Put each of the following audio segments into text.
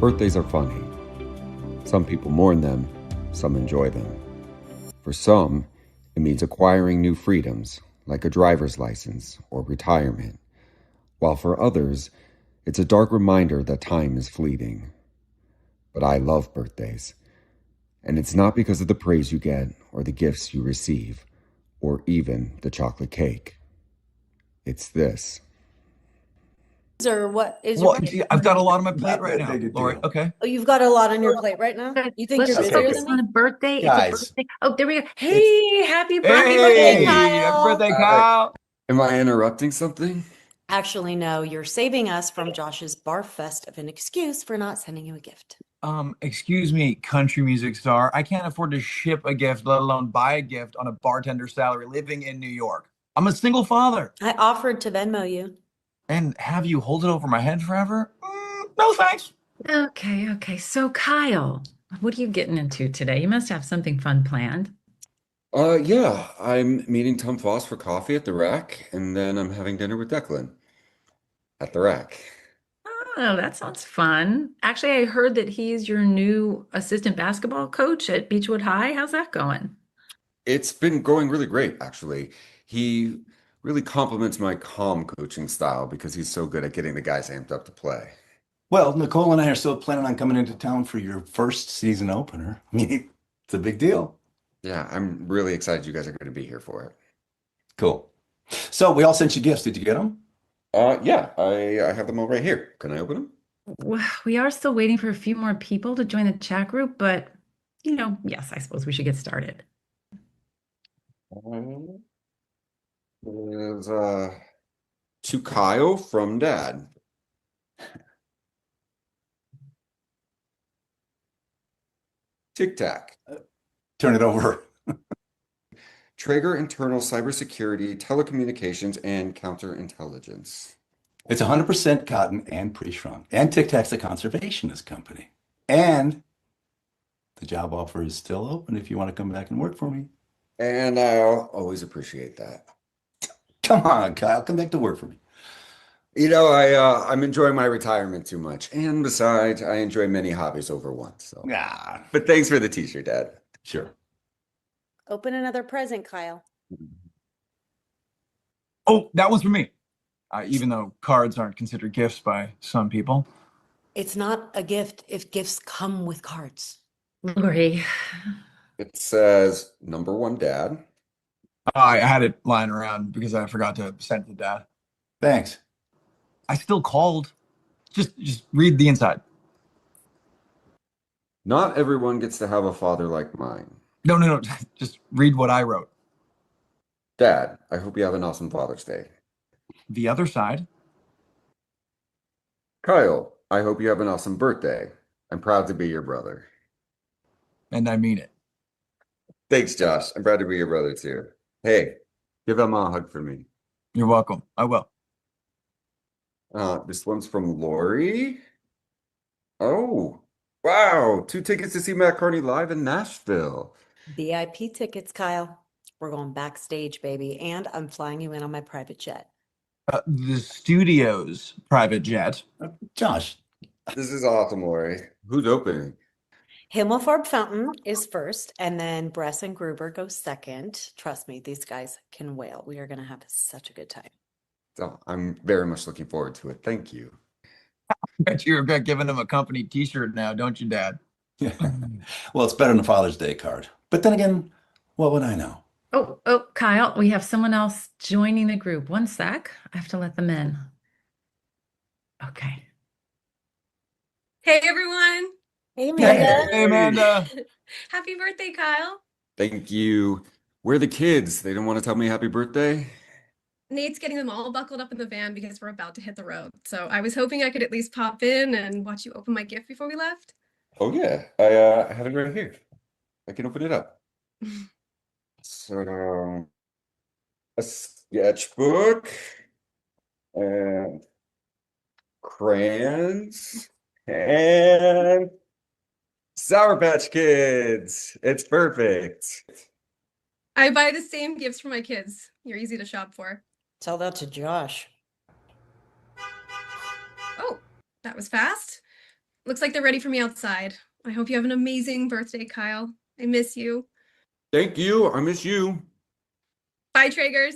Birthdays are funny. Some people mourn them, some enjoy them. For some, it means acquiring new freedoms, like a driver's license or retirement. While for others, it's a dark reminder that time is fleeting. But I love birthdays. And it's not because of the praise you get or the gifts you receive, or even the chocolate cake. It's this. Or what is Well, I've got a lot on my plate right now, Lori. Okay. Oh, you've got a lot on your plate right now? You think you're Let's busier focus than on me? a birthday. Guys. It's a birthday. Oh, there we go. Hey, happy birthday, birthday, Happy Kyle. birthday, Kyle. Am I interrupting something? Actually, no, you're saving us from Josh's barf fest of an excuse for not sending you a gift. Excuse me, country music star. I can't afford to ship a gift, let alone buy a gift on a bartender salary living in New York. I'm a single father. I offered to Venmo you. And have you hold it over my head forever? No, thanks. Okay. So, Kyle, what are you getting into today? You must have something fun planned. Yeah, I'm meeting Tom Foss for coffee at the Rack, and then I'm having dinner with Declan at the Rack. Oh, that sounds fun. Actually, I heard that he's your new assistant basketball coach at Beechwood High. How's that going? It's been going really great, actually. He really complements my calm coaching style because he's so good at getting the guys amped up to play. Well, Nicole and I are still planning on coming into town for your first season opener. I mean, it's a big deal. Yeah, I'm really excited you guys are going to be here for it. Cool. So we all sent you gifts. Did you get them? Yeah, I have them all right here. Can I open them? Well, we are still waiting for a few more people to join the chat group, but yes, I suppose we should get started. There's to Kyle from Dad. Tic Tac. Turn it over. Traeger internal cybersecurity, telecommunications, and counterintelligence. It's 100% cotton and pre-shrunk. And Tic Tac's a conservationist company. And the job offer is still open if you want to come back and work for me. And I'll always appreciate that. Come on, Kyle, come back to work for me. I'm enjoying my retirement too much. And besides, I enjoy many hobbies over one. So. Yeah, But thanks for the t-shirt, Dad. sure. Open another present, Kyle. Oh, that one's for me. Even though cards aren't considered gifts by some people. It's not a gift if gifts come with cards. Lori, It says, number one, Dad. I had it lying around because I forgot to send it to Dad. Thanks. I still called. Just read the inside. Not everyone gets to have a father like mine. No. Just read what I wrote. Dad, I hope you have an awesome Father's Day. The other side. Kyle, I hope you have an awesome birthday. I'm proud to be your brother. And I mean it. Thanks, Josh. I'm proud to be your brother too. Hey, give Emma a hug for me. You're welcome. I will. This one's from Lori. Oh, wow. 2 tickets to see Matt Carney live in Nashville. VIP tickets, Kyle. We're going backstage, baby. And I'm flying you in on my private jet. The studio's private jet. Josh, This is awesome, Lori. Who's opening? Himmelfarb Fountain is first, and then Bress and Gruber go second. Trust me, these guys can wail. We are going to have such a good time. So I'm very much looking forward to it. Thank you. Bet you regret giving him a company t-shirt now, don't you, Dad? well, it's better than a Father's Day card. But then again, what would I know? Oh, Kyle, we have someone else joining the group. One sec. I have to let them in. Okay. Hey, everyone. Hey, Amanda. Hey, Amanda. Happy birthday, Kyle. Thank you. Where are the kids? They don't want to tell me happy birthday? Nate's getting them all buckled up in the van because we're about to hit the road. So I was hoping I could at least pop in and watch you open my gift before we left. Oh, yeah. I have it right here. I can open it up. So, a sketchbook and crayons and Sour Patch Kids. It's perfect. I buy the same gifts for my kids. You're easy to shop for. Tell that to Josh. Oh, that was fast. Looks like they're ready for me outside. I hope you have an amazing birthday, Kyle. I miss you. Thank you. I miss you. Bye, Traegers.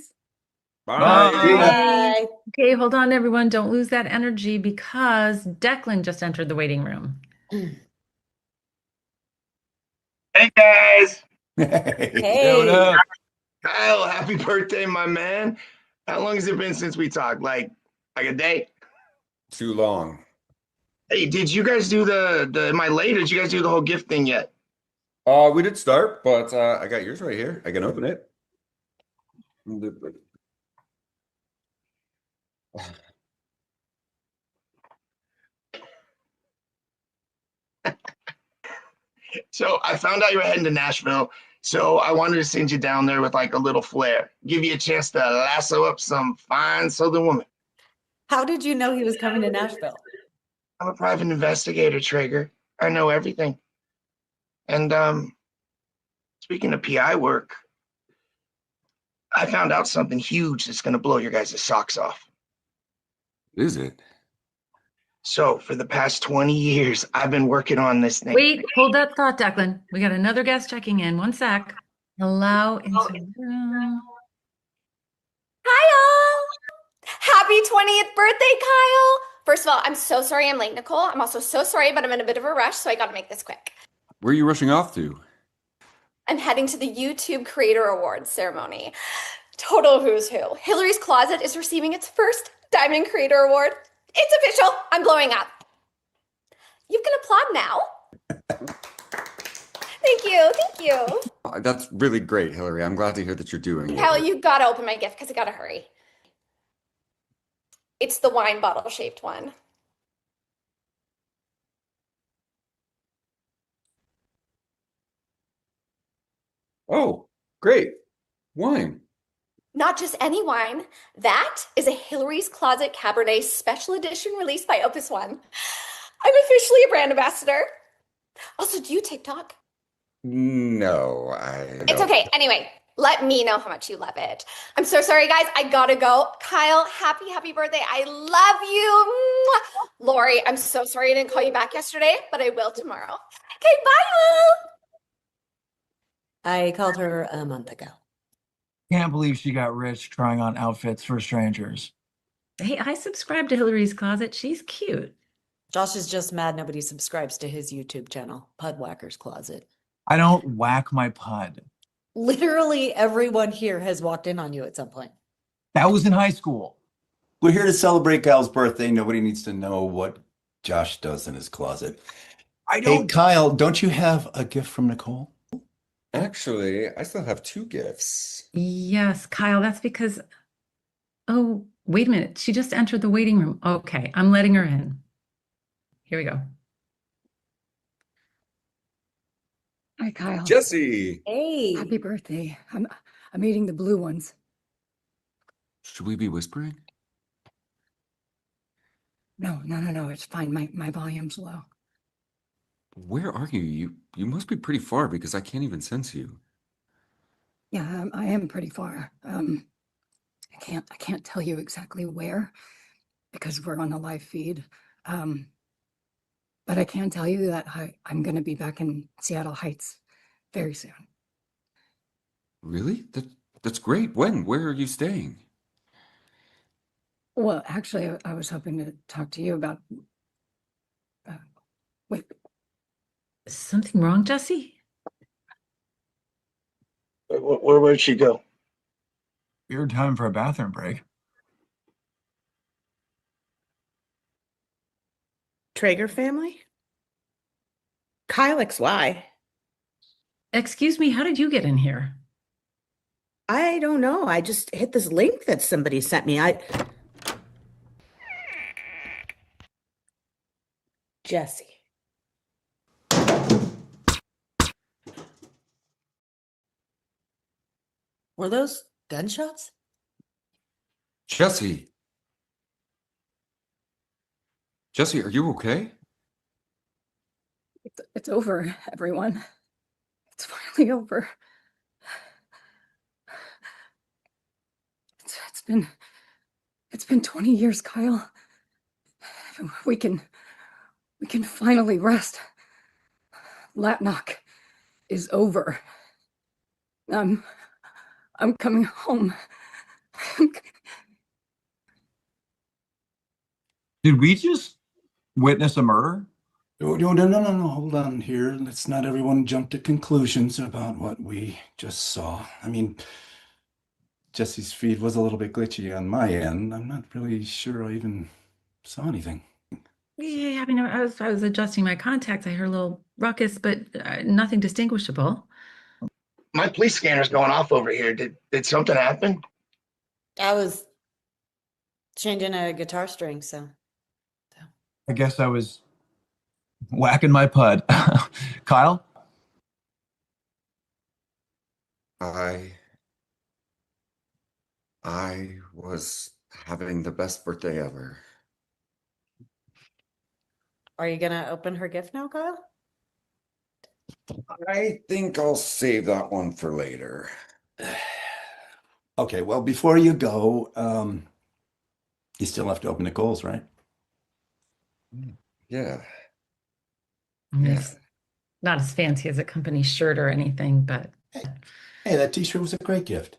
Bye. Bye. Okay, hold on, everyone. Don't lose that energy because Declan just entered the waiting room. Hey guys, Hey. Yeah, what Hey. up? Kyle, happy birthday, my man. How long has it been since we talked? Like a day? Too long. Hey, did you guys do the am I late or did you guys do the whole gift thing yet? We did start, but I got yours right here. I can open it. So I found out you were heading to Nashville. So I wanted to send you down there with like a little flair. Give you a chance to lasso up some fine Southern woman. How did you know he was coming to Nashville? I'm a private investigator, Traeger. I know everything. And speaking of PI work, I found out something huge that's gonna blow your guys' socks off. Is it? So for the past 20 years, I've been working on this thing. Wait, hold that thought, Declan. We got another guest checking in. One sec. Allow into room. Kyle! Happy 20th birthday, Kyle! First of all, I'm so sorry I'm late, Nicole. I'm also so sorry, but I'm in a bit of a rush, so I gotta make this quick. Where are you rushing off to? I'm heading to the YouTube Creator Awards ceremony. Total who's who. Hillary's Closet is receiving its first Diamond Creator Award. It's official. I'm blowing up. You can applaud now. Thank you. Thank you. That's really great, Hillary. I'm glad to hear that you're doing it. Kyle, you gotta open my gift because I gotta hurry. It's the wine bottle shaped one. Oh, great. Wine. Not just any wine. That is a Hillary's Closet Cabernet special edition released by Opus One. I'm officially a brand ambassador. Also, do you TikTok? No, I It's don't. okay. Anyway, let me know how much you love it. I'm so sorry, guys. I gotta go. Kyle, happy birthday. I love you. Mwah. Lori, I'm so sorry I didn't call you back yesterday, but I will tomorrow. Okay, bye, I called her a month ago. Can't believe she got rich trying on outfits for strangers. Hey, I subscribe to Hillary's Closet. She's cute. Josh is just mad nobody subscribes to his YouTube channel, Pudwhacker's Closet. I don't whack my pud. Literally everyone here has walked in on you at some point. That was in high school. We're here to celebrate Kyle's birthday. Nobody needs to know what Josh does in his closet. I Hey, don't. Kyle, don't you have a gift from Nicole? Actually, I still have two gifts. Yes, Kyle, that's because. Oh, wait a minute. She just entered the waiting room. Okay, I'm letting her in. Here we go. Hi, Kyle. Jesse, Hey. Happy birthday. I'm eating the blue ones. should we be whispering? No, it's fine. My volume's low. Where are you? You must be pretty far because I can't even sense you. Yeah, I am pretty far. I can't tell you exactly where because we're on a live feed. But I can tell you that I'm going to be back in Seattle Heights very soon. Really? That's great. When? Where are you staying? Well, actually, I was hoping to talk to you about. Wait, Is something wrong, Jesse? Where'd she go? Weird time for a bathroom break. Traeger family? Kyle XY. Excuse me, how did you get in here? I don't know. I just hit this link that somebody sent me. Jesse. Were those gunshots? Jesse. Jesse, are you okay? it's over, everyone. It's finally over. It's been 20 years, Kyle. We can We can finally rest. Latnock is over. I'm coming home. Did we just witness a murder? No. Hold on here. Let's not everyone jump to conclusions about what we just saw. I mean, Jesse's feed was a little bit glitchy on my end. I'm not really sure I even saw anything. Yeah, I mean, I was adjusting my contacts. I heard a little ruckus, but nothing distinguishable. My police scanner's going off over here. Did something happen? I was changing a guitar string, so. I guess I was whacking my pud. Kyle? I was having the best birthday ever. Are you gonna open her gift now, Kyle? I think I'll save that one for later. Okay, well, before you go, you still have to open Nicole's, right? Yeah. I mean, Yeah. it's not as fancy as a company shirt or anything, but Hey, that t-shirt was a great gift.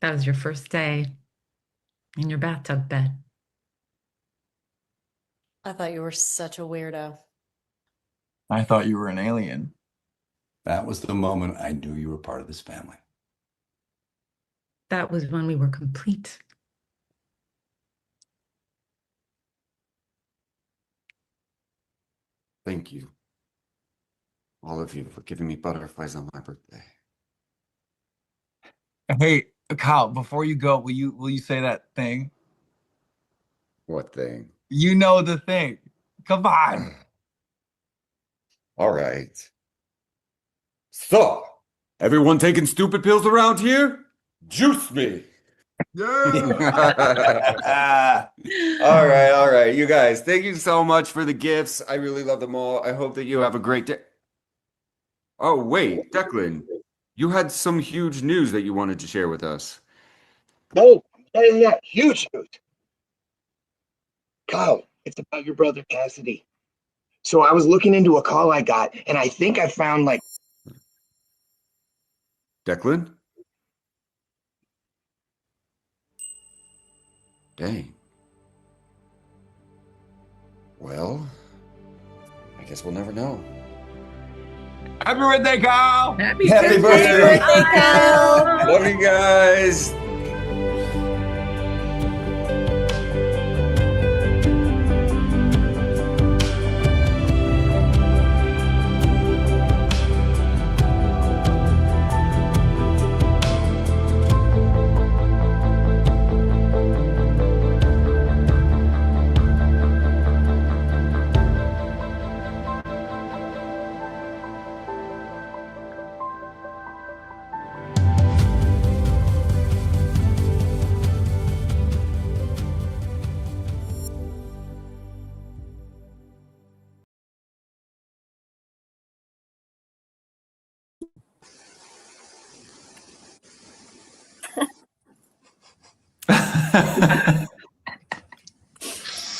that was your first day in your bathtub bed. I thought you were such a weirdo. I thought you were an alien. That was the moment I knew you were part of this family. That was when we were complete. Thank you, all of you, for giving me butterflies on my birthday. Hey, Kyle, before you go, will you say that thing? What thing? You know the thing. Come on. All right. So, everyone taking stupid pills around here? Juice me. Yeah. All right. You guys, thank you so much for the gifts. I really love them all. I hope that you have a great day. Oh, wait, Declan, you had some huge news that you wanted to share with us. Oh, yeah, huge news. Kyle, it's about your brother Cassidy. So I was looking into a call I got, and I think I found like. Declan? Dang. Well, I guess we'll never know. Happy birthday, Kyle. Happy Happy birthday, birthday, Kyle. Love you guys.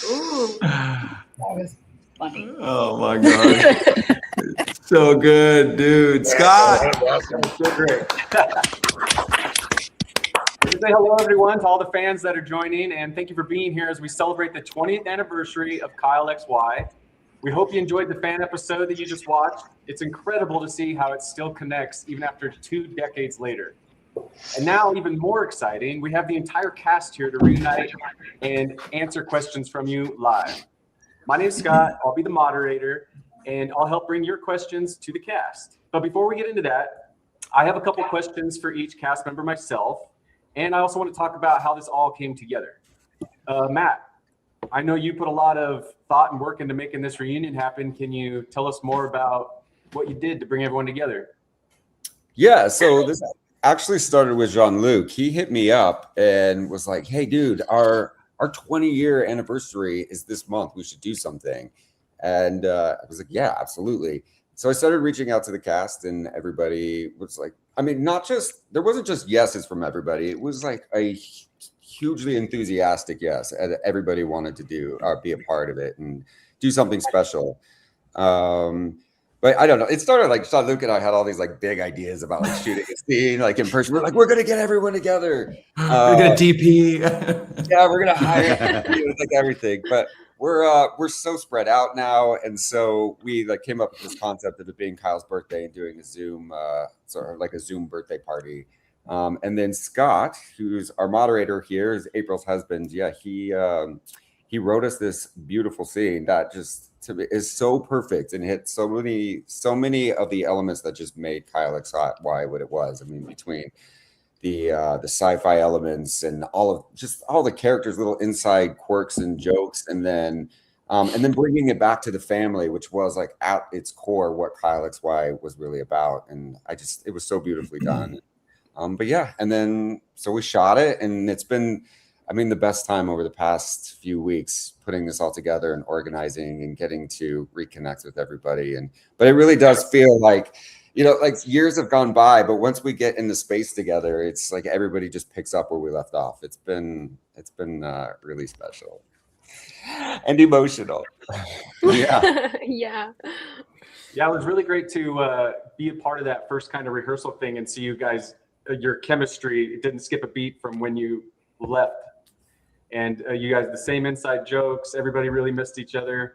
Ooh, that was funny. Oh my God. So good, dude. Scott. Awesome. So great. Say hello, everyone, to all the fans that are joining, and thank you for being here as we celebrate the 20th anniversary of Kyle XY. We hope you enjoyed the fan episode that you just watched. It's incredible to see how it still connects even after 2 decades later. And now, even more exciting, we have the entire cast here to reunite and answer questions from you live. My name is Scott. I'll be the moderator, and I'll help bring your questions to the cast. But before we get into that, I have a couple questions for each cast member myself, and I also want to talk about how this all came together. Matt, I know you put a lot of thought and work into making this reunion happen. Can you tell us more about what you did to bring everyone together? Yeah, so this actually started with Jean-Luc. He hit me up and was like, hey, dude, our 20-year anniversary is this month. We should do something. And I was like, yeah, absolutely. so I started reaching out to the cast, and everybody was like, I mean, there wasn't just yeses from everybody. It was like a hugely enthusiastic yes. And everybody wanted to be a part of it and do something special. But I don't know. It started like Jean-Luc and I had all these like big ideas about like shooting a scene like in person. We're like, we're gonna get everyone together. We're gonna DP. Yeah, we're gonna hire like everything. But we're so spread out now, and so we like came up with this concept of it being Kyle's birthday and doing a Zoom, sort of like a Zoom birthday party. And then Scott, who's our moderator here, is April's husband. Yeah, he wrote us this beautiful scene that just to me is so perfect and hit so many of the elements that just made Kyle XY what it was. I mean, between the sci-fi elements and all the characters' little inside quirks and jokes, and then bringing it back to the family, which was like at its core what Kyle XY was really about. And it was so beautifully done. But yeah, and then so we shot it, and it's been, I mean, the best time over the past few weeks putting this all together and organizing and getting to reconnect with everybody. But it really does feel like, like years have gone by, but once we get in the space together, it's like everybody just picks up where we left off. It's been really special and emotional. Yeah. Yeah, it was really great to be a part of that first kind of rehearsal thing and see you guys, your chemistry. It didn't skip a beat from when you left. And you guys, the same inside jokes. Everybody really missed each other.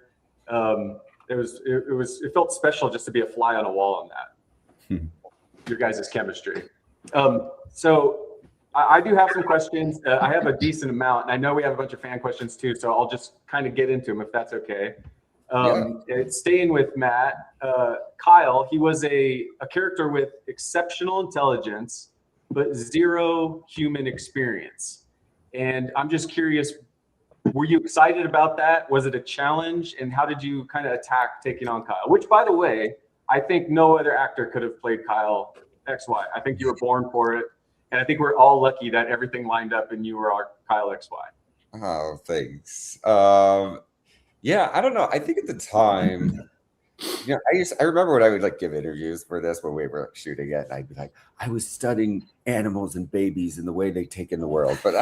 It felt special just to be a fly on a wall on that. Your guys' chemistry. So I do have some questions. I have a decent amount, and I know we have a bunch of fan questions too. So I'll just kind of get into them if that's okay. Staying with Matt, Kyle, he was a character with exceptional intelligence, but zero human experience. And I'm just curious, were you excited about that? Was it a challenge? And how did you kind of attack taking on Kyle? Which, by the way, I think no other actor could have played Kyle XY. I think you were born for it. And I think we're all lucky that everything lined up and you were our Kyle XY. Oh, thanks. Yeah, I don't know. I think at the time, I remember when I would like give interviews for this when we were shooting it, and I'd be like, I was studying animals and babies and the way they take in the world. But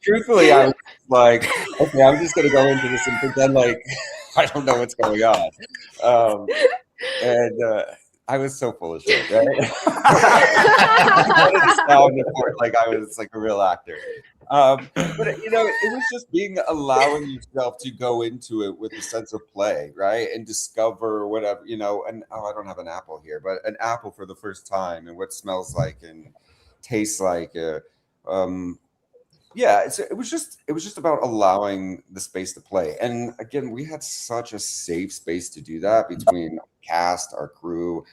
truthfully, I was like, okay, I'm just gonna go into this and pretend like I don't know what's going on. I was so full of shit, right? I wanted to sound like I was like a real actor. But it was just allowing yourself to go into it with a sense of play, right? And discover whatever, and I don't have an apple here, but an apple for the first time and what smells like and tastes like. It was just about allowing the space to play. And again, we had such a safe space to do that between cast, our crew,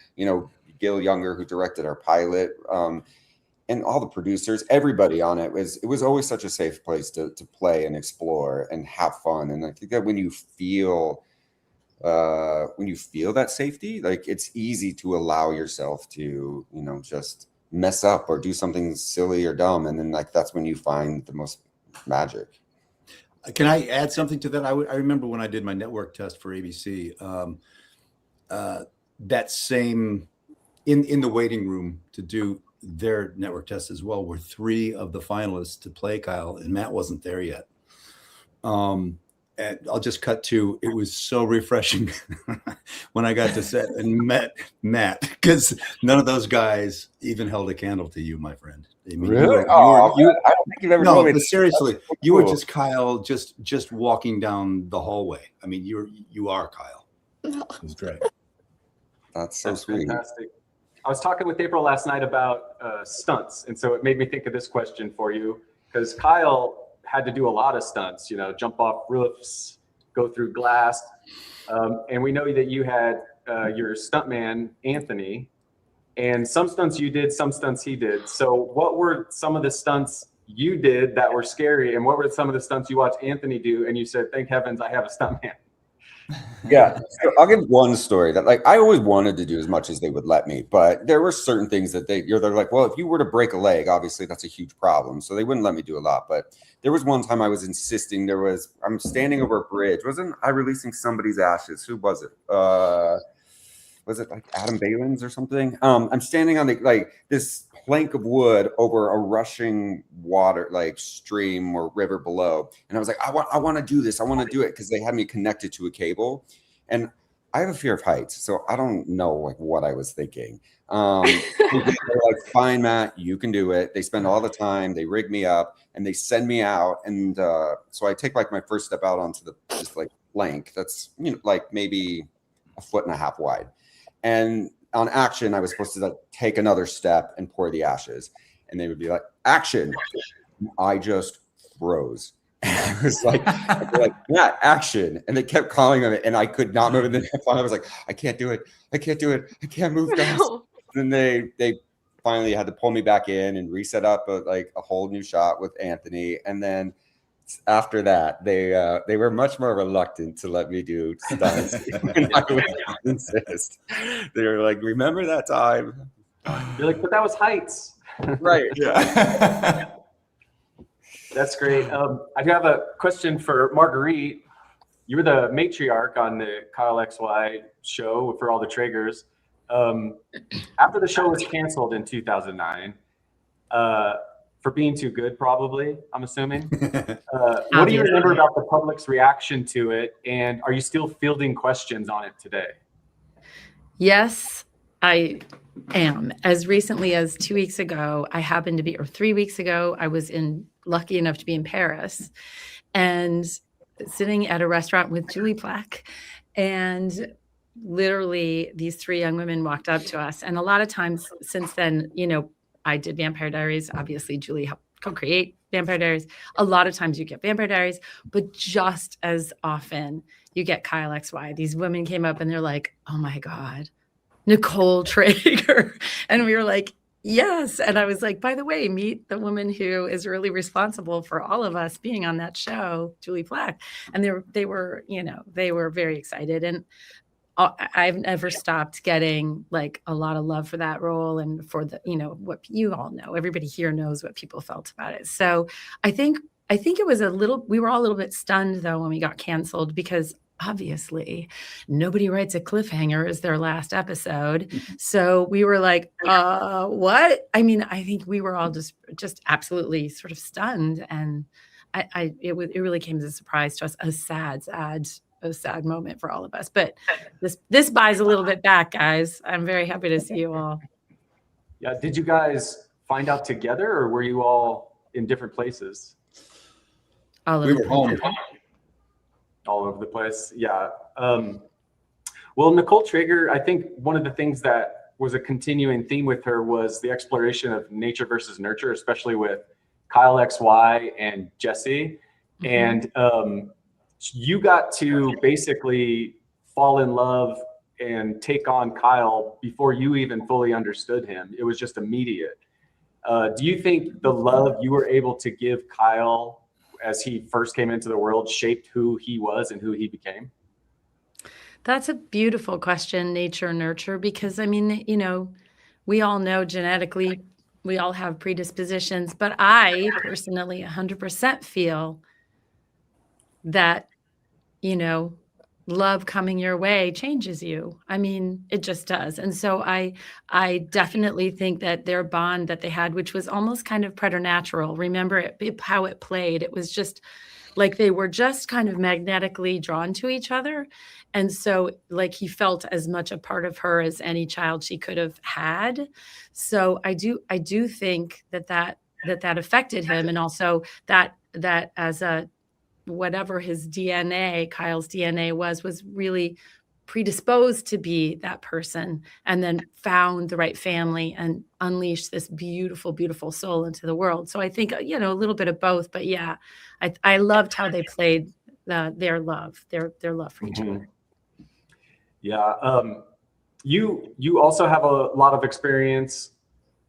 Gil Younger, who directed our pilot, and all the producers, everybody on it was always such a safe place to play and explore and have fun. And I think that when you feel that safety, like it's easy to allow yourself to, just mess up or do something silly or dumb. And then like, that's when you find the most magic. Can I add something to that? I remember when I did my network test for ABC, that same in the waiting room to do their network test as well were 3 of the finalists to play Kyle, and Matt wasn't there yet. And I'll just cut to, it was so refreshing when I got to set and met Matt, because none of those guys even held a candle to you, my friend. I mean, really? I don't think you've ever told me. But seriously, so cool. You were just Kyle, just walking down the hallway. I mean, you are Kyle. It was great. That's sweet. Fantastic. I was talking with April last night about stunts, and so it made me think of this question for you, because Kyle had to do a lot of stunts, jump off roofs, go through glass, and we know that you had your stuntman Anthony, and some stunts you did, some stunts he did. So what were some of the stunts you did that were scary, and what were some of the stunts you watched Anthony do and you said, thank heavens I have a stuntman? Yeah, so I'll give one story that like I always wanted to do as much as they would let me, but there were certain things that they're like, well, if you were to break a leg, obviously that's a huge problem, so they wouldn't let me do a lot. But there was one time I was insisting. I'm standing over a bridge. Wasn't I releasing somebody's ashes? Who was it? was it like Adam Balin's or something? I'm standing on this plank of wood over a rushing water, like stream or river below. And I was like, I want to do this. I want to do it, because they had me connected to a cable. And I have a fear of heights, so I don't know like what I was thinking. They're like, fine, Matt, you can do it. They spend all the time, they rig me up, and they send me out. And so I take like my first step out onto this like plank that's, you know, like maybe 1.5 feet wide. And on action, I was supposed to like take another step and pour the ashes. And they would be like, action. I just froze. And I was like, yeah, action. And they kept calling on it, and I could not move. And then I was like, I can't do it. I can't do it. I can't move, guys. Then they finally had to pull me back in and reset up a whole new shot with Anthony. And then after that, they were much more reluctant to let me do stunts. And I would insist. They were like, remember that time? You're like, but that was heights. Right. Yeah. That's great. I do have a question for Marguerite. You were the matriarch on the Kyle XY show for all the Traegers. After the show was canceled in 2009, for being too good, probably, I'm assuming. What do you remember about the public's reaction to it? And are you still fielding questions on it today? Yes, I am. As recently as 2 weeks ago, I happened to be, or 3 weeks ago, I was lucky enough to be in Paris and sitting at a restaurant with Julie Plack. And literally these 3 young women walked up to us. And a lot of times since then, you know, I did Vampire Diaries. Obviously, Julie helped co-create Vampire Diaries. A lot of times you get Vampire Diaries, but just as often you get Kyle XY. These women came up and they're like, oh my God, Nicole Traeger. And we were like, yes. And I was like, by the way, meet the woman who is really responsible for all of us being on that show, Julie Plack. And they were very excited. And I've never stopped getting like a lot of love for that role and for the, you know, what you all know, everybody here knows what people felt about it. So I think it was we were all a little bit stunned though when we got canceled, because obviously nobody writes a cliffhanger as their last episode. So we were like, what? I mean, I think we were all just absolutely sort of stunned. And it really came as a surprise to us, a sad moment for all of us. But this buys a little bit back, guys. I'm very happy to see you all. Yeah. Did you guys find out together, or were you all in different places? We were home. All over the place. Yeah. Well, Nicole Traeger, I think one of the things that was a continuing theme with her was the exploration of nature versus nurture, especially with Kyle XY and Jesse. And you got to basically fall in love and take on Kyle before you even fully understood him. It was just immediate. Do you think the love you were able to give Kyle as he first came into the world shaped who he was and who he became? That's a beautiful question, nature, nurture, because I mean, you know, we all know genetically we all have predispositions, but I personally 100% feel that, you know, love coming your way changes you. I mean, it just does. And so I definitely think that their bond that they had, which was almost kind of preternatural, remember how it played. It was just like they were just kind of magnetically drawn to each other. And so like he felt as much a part of her as any child she could have had. So I do think that affected him. And also that as a, whatever his DNA, Kyle's DNA was really predisposed to be that person, and then found the right family and unleashed this beautiful, beautiful soul into the world. So I think, you know, a little bit of both, but yeah, I loved how they played their love for each other. Yeah. You also have a lot of experience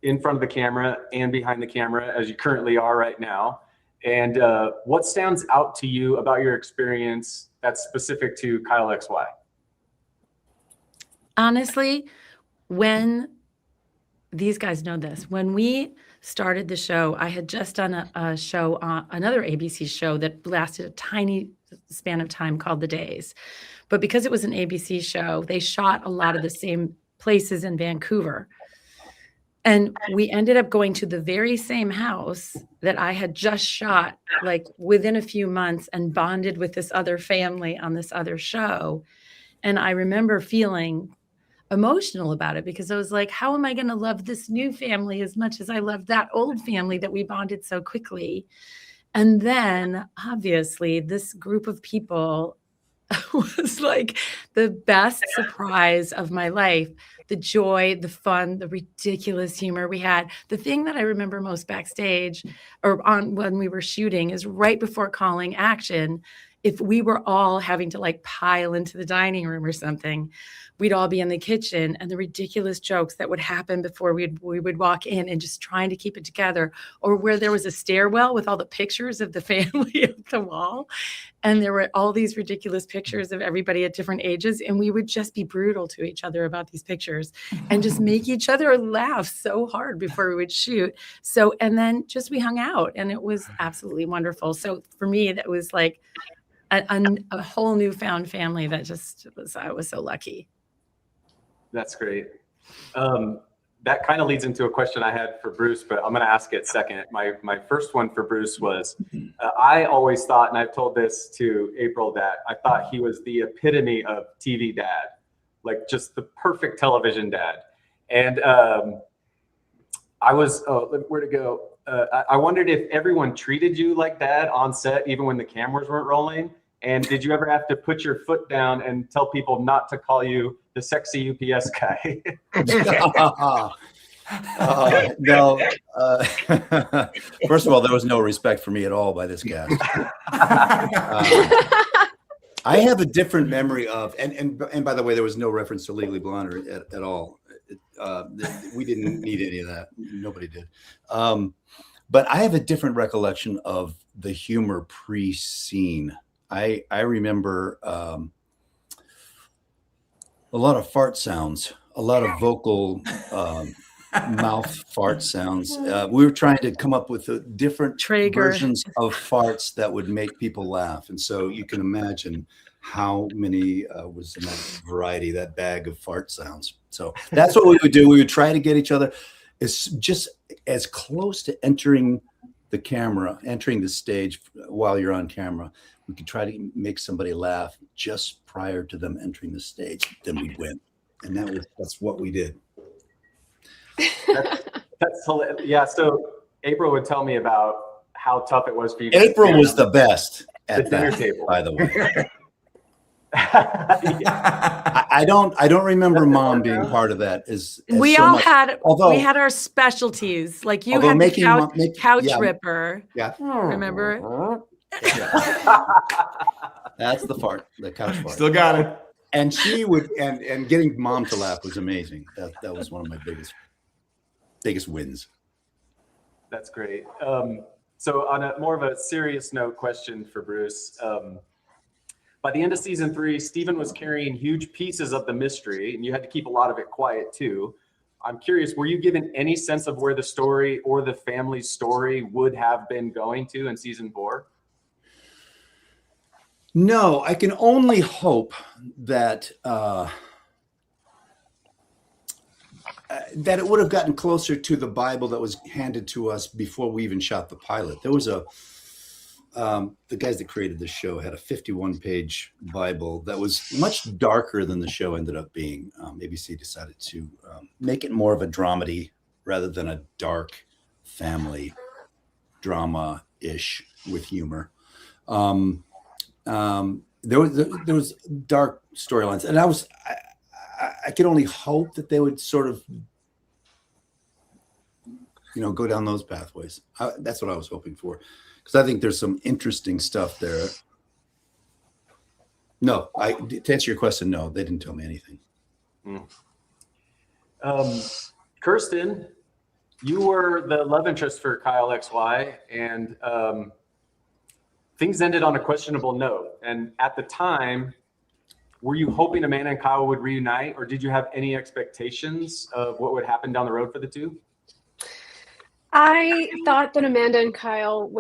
in front of the camera and behind the camera, as you currently are right now. And what stands out to you about your experience that's specific to Kyle XY? Honestly, when these guys know this. When we started the show, I had just done a show, another ABC show that lasted a tiny span of time called The Days. But because it was an ABC show, they shot a lot of the same places in Vancouver. And we ended up going to the very same house that I had just shot, like within a few months, and bonded with this other family on this other show. And I remember feeling emotional about it because I was like, how am I going to love this new family as much as I loved that old family that we bonded so quickly? And then obviously this group of people was like the best surprise of my life. The joy, the fun, the ridiculous humor we had. The thing that I remember most backstage or on when we were shooting is right before calling action, if we were all having to like pile into the dining room or something, we'd all be in the kitchen and the ridiculous jokes that would happen before we would walk in and just trying to keep it together, or where there was a stairwell with all the pictures of the family at the wall. And there were all these ridiculous pictures of everybody at different ages. And we would just be brutal to each other about these pictures and just make each other laugh so hard before we would shoot. So, and then just we hung out and it was absolutely wonderful. So for me, that was like a whole newfound family that just was, I was so lucky. That's great. That kind of leads into a question I had for Bruce, but I'm going to ask it second. My first one for Bruce was, I always thought, and I've told this to April, that I thought he was the epitome of TV dad, like just the perfect television dad. And I was, where'd it go? I wondered if everyone treated you like that on set, even when the cameras weren't rolling. And did you ever have to put your foot down and tell people not to call you the sexy UPS guy? No. First of all, there was no respect for me at all by this cast. I have a different memory of, and by the way, there was no reference to Legally Blonde at all. We didn't need any of that. Nobody did. But I have a different recollection of the humor pre-scene. I remember a lot of fart sounds, a lot of vocal mouth fart sounds. We were trying to come up with different versions of farts that would make people laugh. And so you can imagine how many was in that variety, that bag of fart sounds. So that's what we would do. We would try to get each other just as close to entering the stage while you're on camera. We could try to make somebody laugh just prior to them entering the stage. Then we'd win. And that's what we did. That's hilarious. Yeah. So April would tell me about how tough it was for you. April was the best at the dinner that, table, by the way. I don't remember Mom being part of that. We so all much. had Although, we had our specialties. Like you had the couch ripper. Yeah. Remember? Yeah. That's the fart, the couch fart. Still got it. And she would, and getting Mom to laugh was amazing. That was one of my biggest wins. That's great. So on a more of a serious note question for Bruce, by the end of season 3, Steven was carrying huge pieces of the mystery and you had to keep a lot of it quiet too. I'm curious, were you given any sense of where the story or the family's story would have been going to in season 4? No, I can only hope that that it would have gotten closer to the Bible that was handed to us before we even shot the pilot. There was the guys that created the show had a 51-page Bible that was much darker than the show ended up being. ABC decided to make it more of a dramedy rather than a dark family drama-ish with humor. There was dark storylines, and I could only hope that they would sort of, go down those pathways. That's what I was hoping for, because I think there's some interesting stuff there. No, to answer your question, no, they didn't tell me anything. Kirsten, you were the love interest for Kyle XY, and things ended on a questionable note. And at the time, were you hoping Amanda and Kyle would reunite, or did you have any expectations of what would happen down the road for the two? I thought that Amanda and Kyle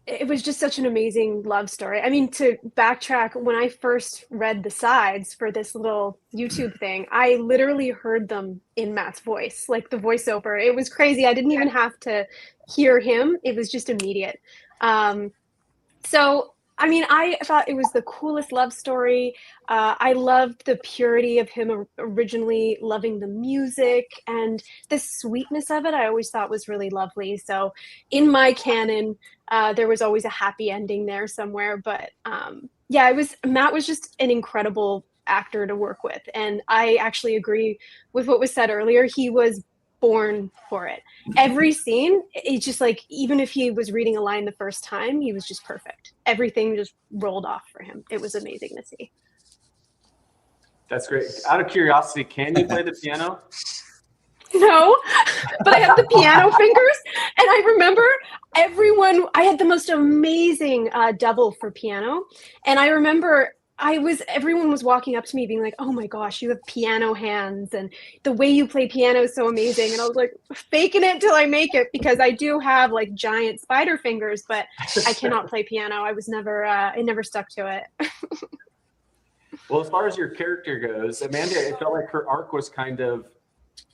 it was just such an amazing love story. I mean, to backtrack, when I first read the sides for this little YouTube thing, I literally heard them in Matt's voice, like the voiceover. It was crazy. I didn't even have to hear him. It was just immediate. So, I mean, I thought it was the coolest love story. I loved the purity of him originally loving the music, and the sweetness of it I always thought was really lovely. So in my canon, there was always a happy ending there somewhere. But yeah, Matt was just an incredible actor to work with. And I actually agree with what was said earlier. He was born for it. Every scene, it's just like, even if he was reading a line the first time, he was just perfect. Everything just rolled off for him. It was amazing to see. That's great. Out of curiosity, can you play the piano? No, but I have the piano fingers. And I remember I had the most amazing double for piano. And I remember everyone was walking up to me being like, oh my gosh, you have piano hands, and the way you play piano is so amazing. And I was like, faking it till I make it, because I do have like giant spider fingers, but I cannot play piano. I never stuck to it. Well, as far as your character goes, Amanda, it felt like her arc was kind of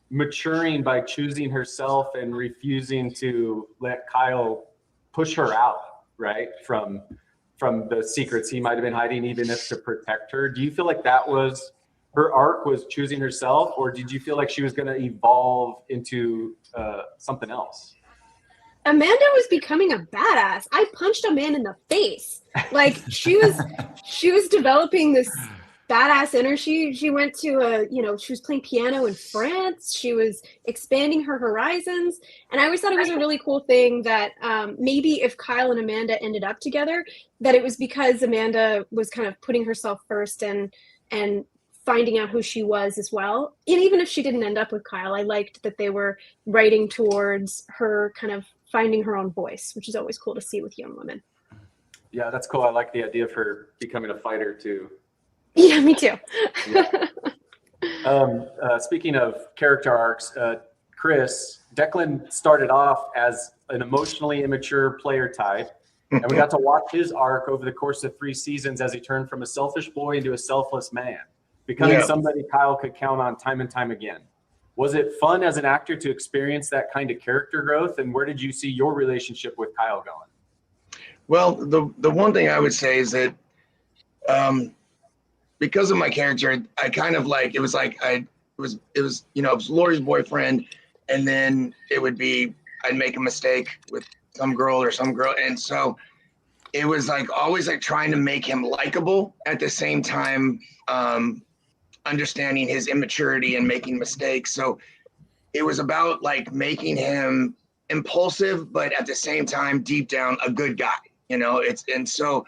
maturing by choosing herself and refusing to let Kyle push her out, right? From the secrets he might have been hiding, even if to protect her. Do you feel like that was her arc, was choosing herself, or did you feel like she was going to evolve into something else? Amanda was becoming a badass. I punched a man in the face. Like she was developing this badass energy. She went to she was playing piano in France. She was expanding her horizons. And I always thought it was a really cool thing that maybe if Kyle and Amanda ended up together, that it was because Amanda was kind of putting herself first and finding out who she was as well. And even if she didn't end up with Kyle, I liked that they were writing towards her kind of finding her own voice, which is always cool to see with young women. Yeah, that's cool. I like the idea of her becoming a fighter too. Yeah, me too. Yeah. Speaking of character arcs, Chris, Declan started off as an emotionally immature player type, and we got to watch his arc over the course of 3 seasons as he turned from a selfish boy into a selfless man, becoming somebody Kyle could count on time and time again. Was it fun as an actor to experience that kind of character growth, and where did you see your relationship with Kyle going? Well, the one thing I would say is that because of my character, I kind of like, it was Lori's boyfriend, and then it would be, I'd make a mistake with some girl, and so it was like always like trying to make him likable at the same time, understanding his immaturity and making mistakes. So it was about like making him impulsive, but at the same time, deep down, a good guy. And so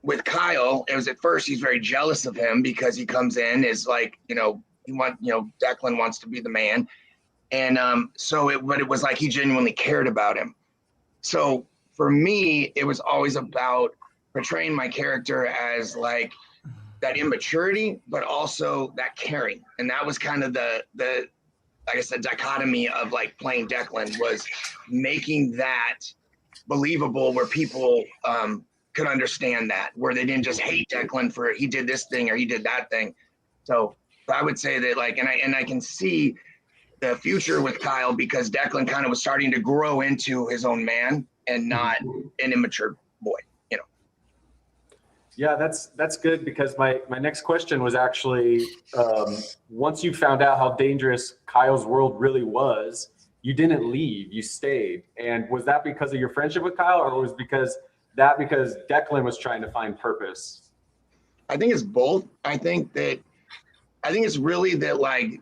with Kyle, it was at first he's very jealous of him because he comes in is like, Declan wants to be the man. And but it was like he genuinely cared about him. So for me, it was always about portraying my character as like that immaturity, but also that caring. And that was kind of the I guess the dichotomy of like playing Declan, was making that believable where people could understand that, where they didn't just hate Declan for he did this thing or he did that thing. So I would say that like, and I can see the future with Kyle because Declan kind of was starting to grow into his own man and not an immature boy, Yeah, that's good, because my next question was actually, once you found out how dangerous Kyle's world really was, you didn't leave, you stayed. And was that because of your friendship with Kyle, or was because Declan was trying to find purpose? I think it's both. I think it's really that like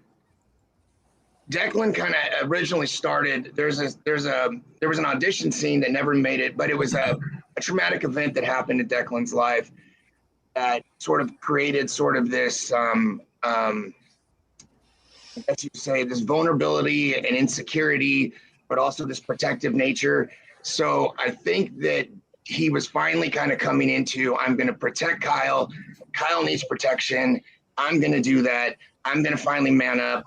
Declan kind of originally started, there was an audition scene that never made it, but it was a traumatic event that happened in Declan's life that sort of created sort of this, as you say, this vulnerability and insecurity, but also this protective nature. So I think that he was finally kind of coming into, I'm going to protect Kyle, Kyle needs protection. I'm going to do that. I'm going to finally man up.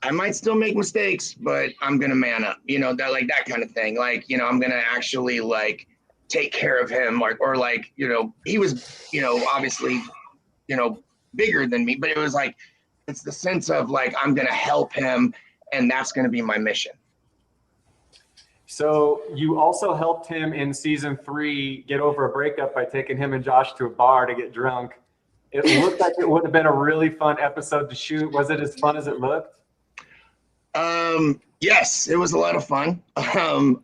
I might still make mistakes, but I'm going to man up, you know, that kind of thing. Like, you know, I'm going to actually like take care of him or like, you know, he was, you know, obviously, you know, bigger than me, but it was like, it's the sense of like, I'm going to help him and that's going to be my mission. So you also helped him in season 3 get over a breakup by taking him and Josh to a bar to get drunk. It looked like it would have been a really fun episode to shoot. Was it as fun as it looked? Yes, it was a lot of fun. Yeah,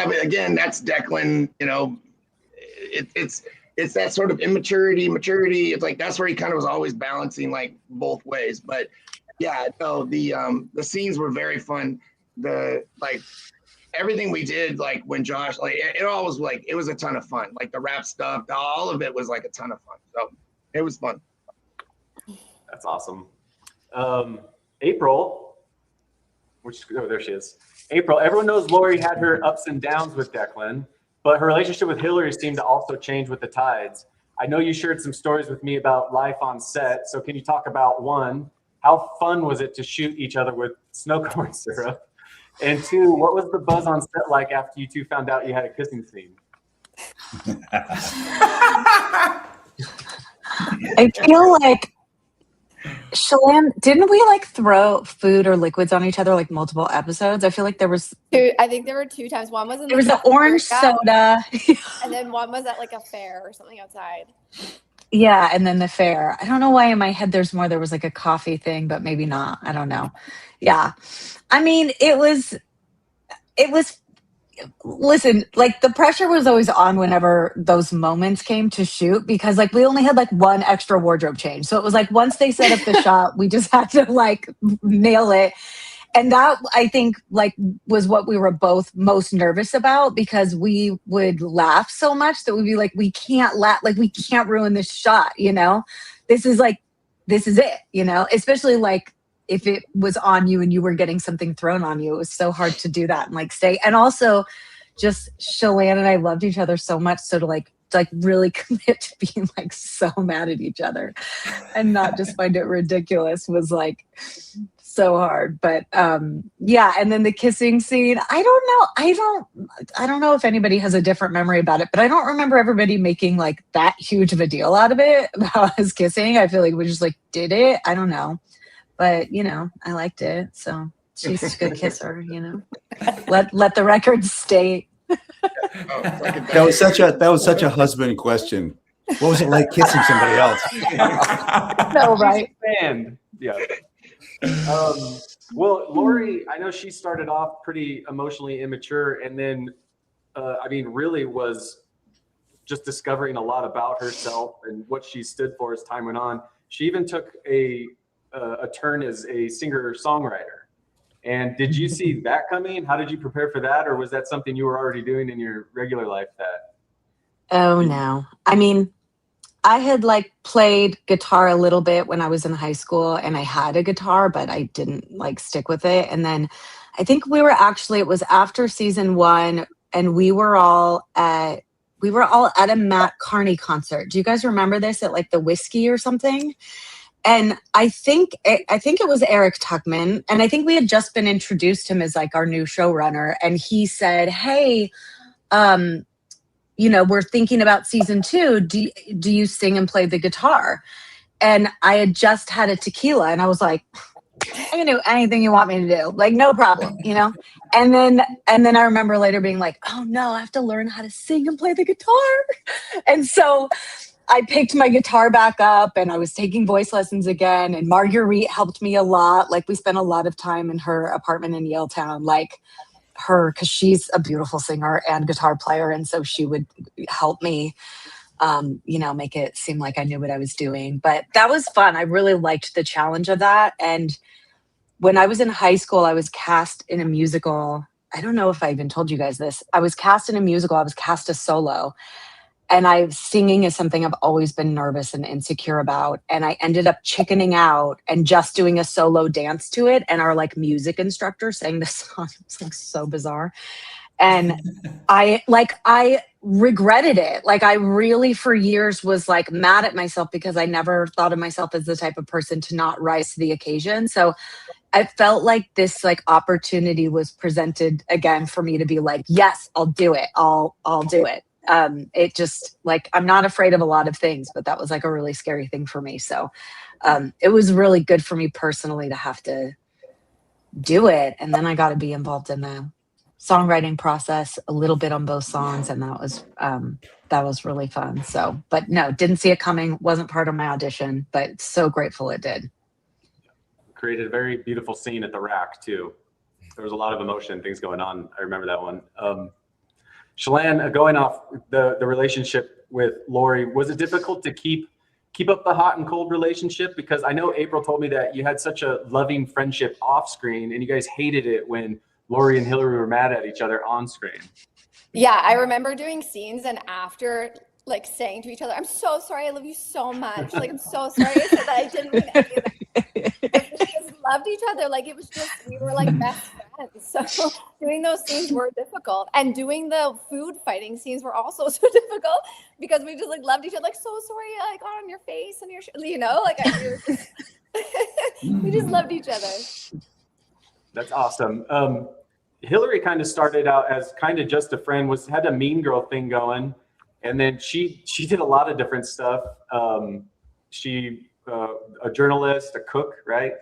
but again, that's Declan, you know, it's that sort of immaturity, maturity. It's like, that's where he kind of was always balancing like both ways. But yeah, no, the scenes were very fun. Everything we did, like when Josh, like it all was like, it was a ton of fun. Like the rap stuff, all of it was like a ton of fun. So it was fun. That's awesome. April, there she is. April, everyone knows Lori had her ups and downs with Declan, but her relationship with Hillary seemed to also change with the tides. I know you shared some stories with me about life on set. So can you talk about, 1, how fun was it to shoot each other with snow corn syrup? And 2, what was the buzz on set like after you two found out you had a kissing scene? I feel like Shalane, didn't we like throw food or liquids on each other like multiple episodes? I feel like there was I think there were 2 times. One was in there was an orange soda. and then one was at like a fair or something outside. Yeah, and then the fair. I don't know why in my head there's more. There was like a coffee thing, but maybe not. I don't know. Yeah. I mean, it was listen, like the pressure was always on whenever those moments came to shoot because like we only had like one extra wardrobe change. So it was like once they set up the shot, we just had to like nail it. And that I think like was what we were both most nervous about because we would laugh so much that we'd be like, we can't laugh, like we can't ruin this shot, you know? This is it, you know, especially like if it was on you and you were getting something thrown on you, it was so hard to do that and like stay. And also just Shalane and I loved each other so much. So to like really commit to being like so mad at each other and not just find it ridiculous was like so hard. But yeah. And then the kissing scene, I don't know if anybody has a different memory about it, but I don't remember everybody making like that huge of a deal out of it about us kissing. I feel like we just like did it. I don't know. But, you know, I liked it. So she's a good kisser, you know. Let the record state. That was such a husband question. What was it like kissing somebody else? No, right. And yeah. Well, Lori, I know she started off pretty emotionally immature and then I mean really was just discovering a lot about herself and what she stood for as time went on. She even took a turn as a singer-songwriter. And did you see that coming? How did you prepare for that? Or was that something you were already doing in your regular life Oh, no. I mean, I had like played guitar a little bit when I was in high school and I had a guitar, but I didn't like stick with it. And then I think it was after season 1 and we were all at a Matt Carney concert. Do you guys remember this at like the Whiskey or something? And I think it was Eric Tuckman. And I think we had just been introduced to him as like our new showrunner. And he said, hey, you know, we're thinking about season 2. Do you sing and play the guitar? And I had just had a tequila and I was like, I can do anything you want me to do. Like, no problem, you know? And then I remember later being like, oh no, I have to learn how to sing and play the guitar. And so I picked my guitar back up and I was taking voice lessons again. And Marguerite helped me a lot. Like we spent a lot of time in her apartment in Yaletown, like her, cause she's a beautiful singer and guitar player. And so she would help me, you know, make it seem like I knew what I was doing. But that was fun. I really liked the challenge of that. And when I was in high school, I was cast in a musical. I don't know if I even told you guys this. I was cast in a musical. I was cast a solo. And singing is something I've always been nervous and insecure about. And I ended up chickening out and just doing a solo dance to it. And our like music instructor sang the song. It was like so bizarre. And I regretted it. Like I really for years was like mad at myself because I never thought of myself as the type of person to not rise to the occasion. So I felt like this like opportunity was presented again for me to be like, yes, I'll do it. I'll do it. It just like, I'm not afraid of a lot of things, but that was like a really scary thing for me. So it was really good for me personally to have to do it. And then I got to be involved in the songwriting process a little bit on both songs. And that was really fun. So, but no, didn't see it coming. Wasn't part of my audition, but so grateful it did. Created a very beautiful scene at the rack too. There was a lot of emotion, things going on. I remember that one. Shalane, going off the relationship with Lori, was it difficult to keep up the hot and cold relationship? Because I know April told me that you had such a loving friendship off screen and you guys hated it when Lori and Hillary were mad at each other on screen. Yeah, I remember doing scenes and after like saying to each other, I'm so sorry, I love you so much. Like, I'm so sorry I said that. I didn't mean any of that. We just loved each other. Like, it was just, we were like best friends. So doing those scenes were difficult. And doing the food fighting scenes were also so difficult because we just like loved each other. Like, so sorry, I got on your face and your, you know, like we just loved each other. That's awesome. Hillary kind of started out as kind of just a friend, had a mean girl thing going. And then she did a lot of different stuff. She a journalist, a cook, right?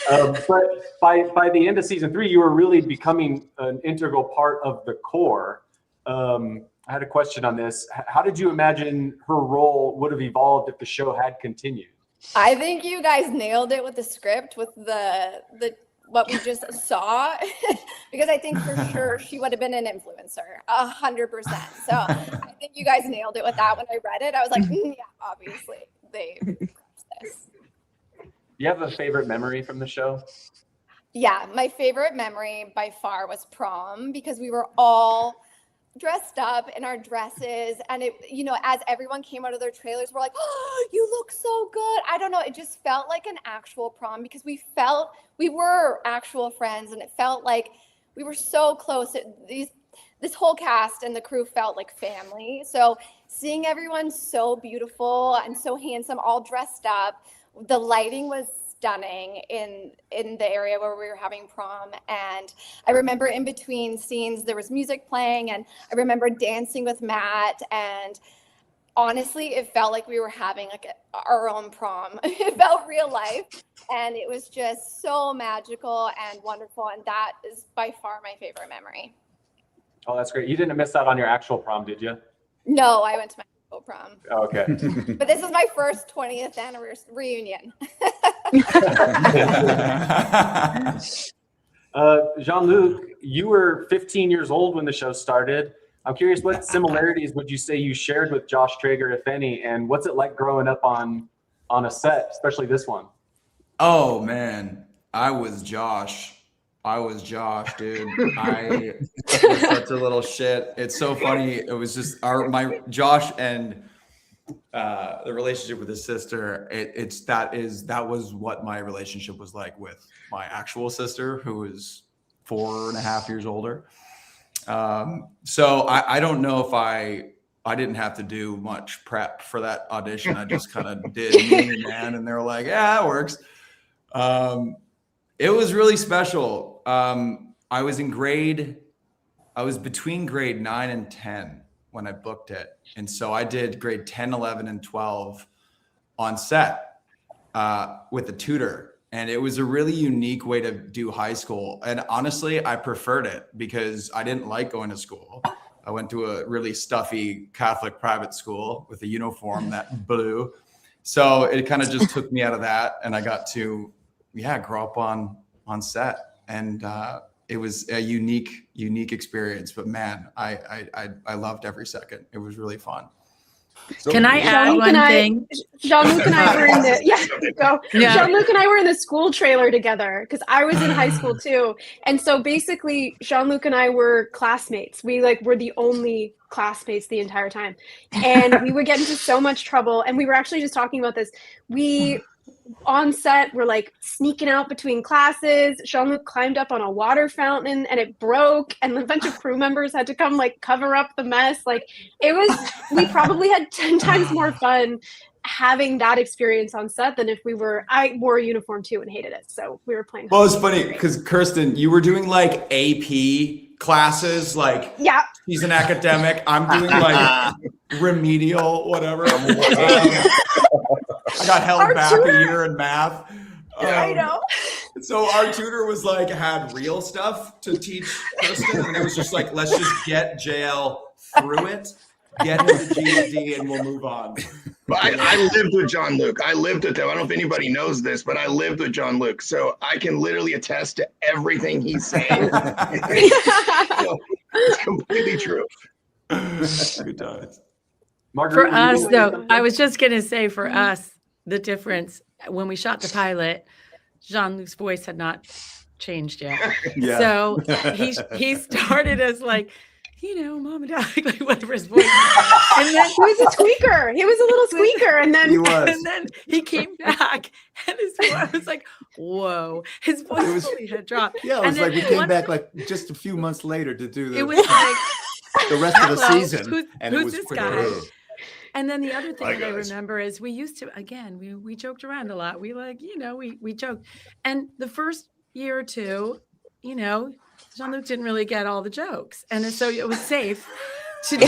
But by the end of season 3, you were really becoming an integral part of the core. I had a question on this. How did you imagine her role would have evolved if the show had continued? I think you guys nailed it with the script, with the what we just saw, because I think for sure she would have been an influencer, 100%. So I think you guys nailed it with that. When I read it, I was like, yeah, obviously they this. Do you have a favorite memory from the show? Yeah, my favorite memory by far was prom, because we were all dressed up in our dresses, and it, you know, as everyone came out of their trailers, we're like, oh, you look so good. I don't know, it just felt like an actual prom because we were actual friends, and it felt like we were so close. This whole cast and the crew felt like family. So seeing everyone so beautiful and so handsome, all dressed up, the lighting was stunning in the area where we were having prom. And I remember in between scenes there was music playing, and I remember dancing with Matt, and honestly it felt like we were having like our own prom. It felt real life, and it was just so magical and wonderful, and that is by far my favorite memory. Oh, that's great. You didn't miss out on your actual prom, did you? No, I went to my actual prom. Oh, okay. But this is my first 20th anniversary reunion. Jean-Luc, you were 15 years old when the show started. I'm curious, what similarities would you say you shared with Josh Traeger, if any, and what's it like growing up on a set, especially this one? Oh man, I was Josh, dude. I was such a little shit. It's so funny. It was just my Josh and the relationship with his sister. That was what my relationship was like with my actual sister, who is 4.5 years older. So I don't know if I didn't have to do much prep for that audition. I just kind of did me, man, and they were like, yeah, that works. It was really special. I was between grade 9 and 10 when I booked it. And so I did grade 10, 11, and 12 on set with a tutor. And it was a really unique way to do high school. And honestly, I preferred it because I didn't like going to school. I went to a really stuffy Catholic private school with a uniform that blew. So it kind of just took me out of that. And I got to, grow up on set. And it was a unique experience. But man, I loved every second. It was really fun. So, can I add one thing? Jean-Luc and I were in the Jean-Luc and I were in the school trailer together because I was in high school too. And so basically Jean-Luc and I were classmates. We were the only classmates the entire time. And we would get into so much trouble. And we were actually just talking about this. We on set, we're like sneaking out between classes. Jean-Luc climbed up on a water fountain and it broke, and a bunch of crew members had to come like cover up the mess. Like we probably had 10 times more fun having that experience on set than if I wore a uniform too and hated it. So we were playing. Well, it's funny because Kirsten, you were doing like AP classes, like she's an academic. I'm doing like remedial, whatever. I got held back a year in math. I know. So our tutor was like, had real stuff to teach Kirsten, and it was just like, let's just get JL through it, get his GED, and we'll move on. But I lived with Jean-Luc. I lived with him. I don't know if anybody knows this, but I lived with Jean-Luc. So I can literally attest to everything he's saying. It's completely true. Good times. For us, though, I was just going to say for us, the difference when we shot the pilot, Jean-Luc's voice had not changed yet. Yeah. So he started as like, mom and dad, like whatever his voice. And then he was a squeaker. He was a little squeaker, and then he came back, and his voice was like, whoa, his voice really had dropped. Yeah, it was like we came back like just a few months later to do it was like the rest of the season, and it was this pretty guy? good. And then the other thing that I remember is we used to, again, we joked around a lot. We we joked. And the first year or two, Jean-Luc didn't really get all the jokes. And so it was safe to do,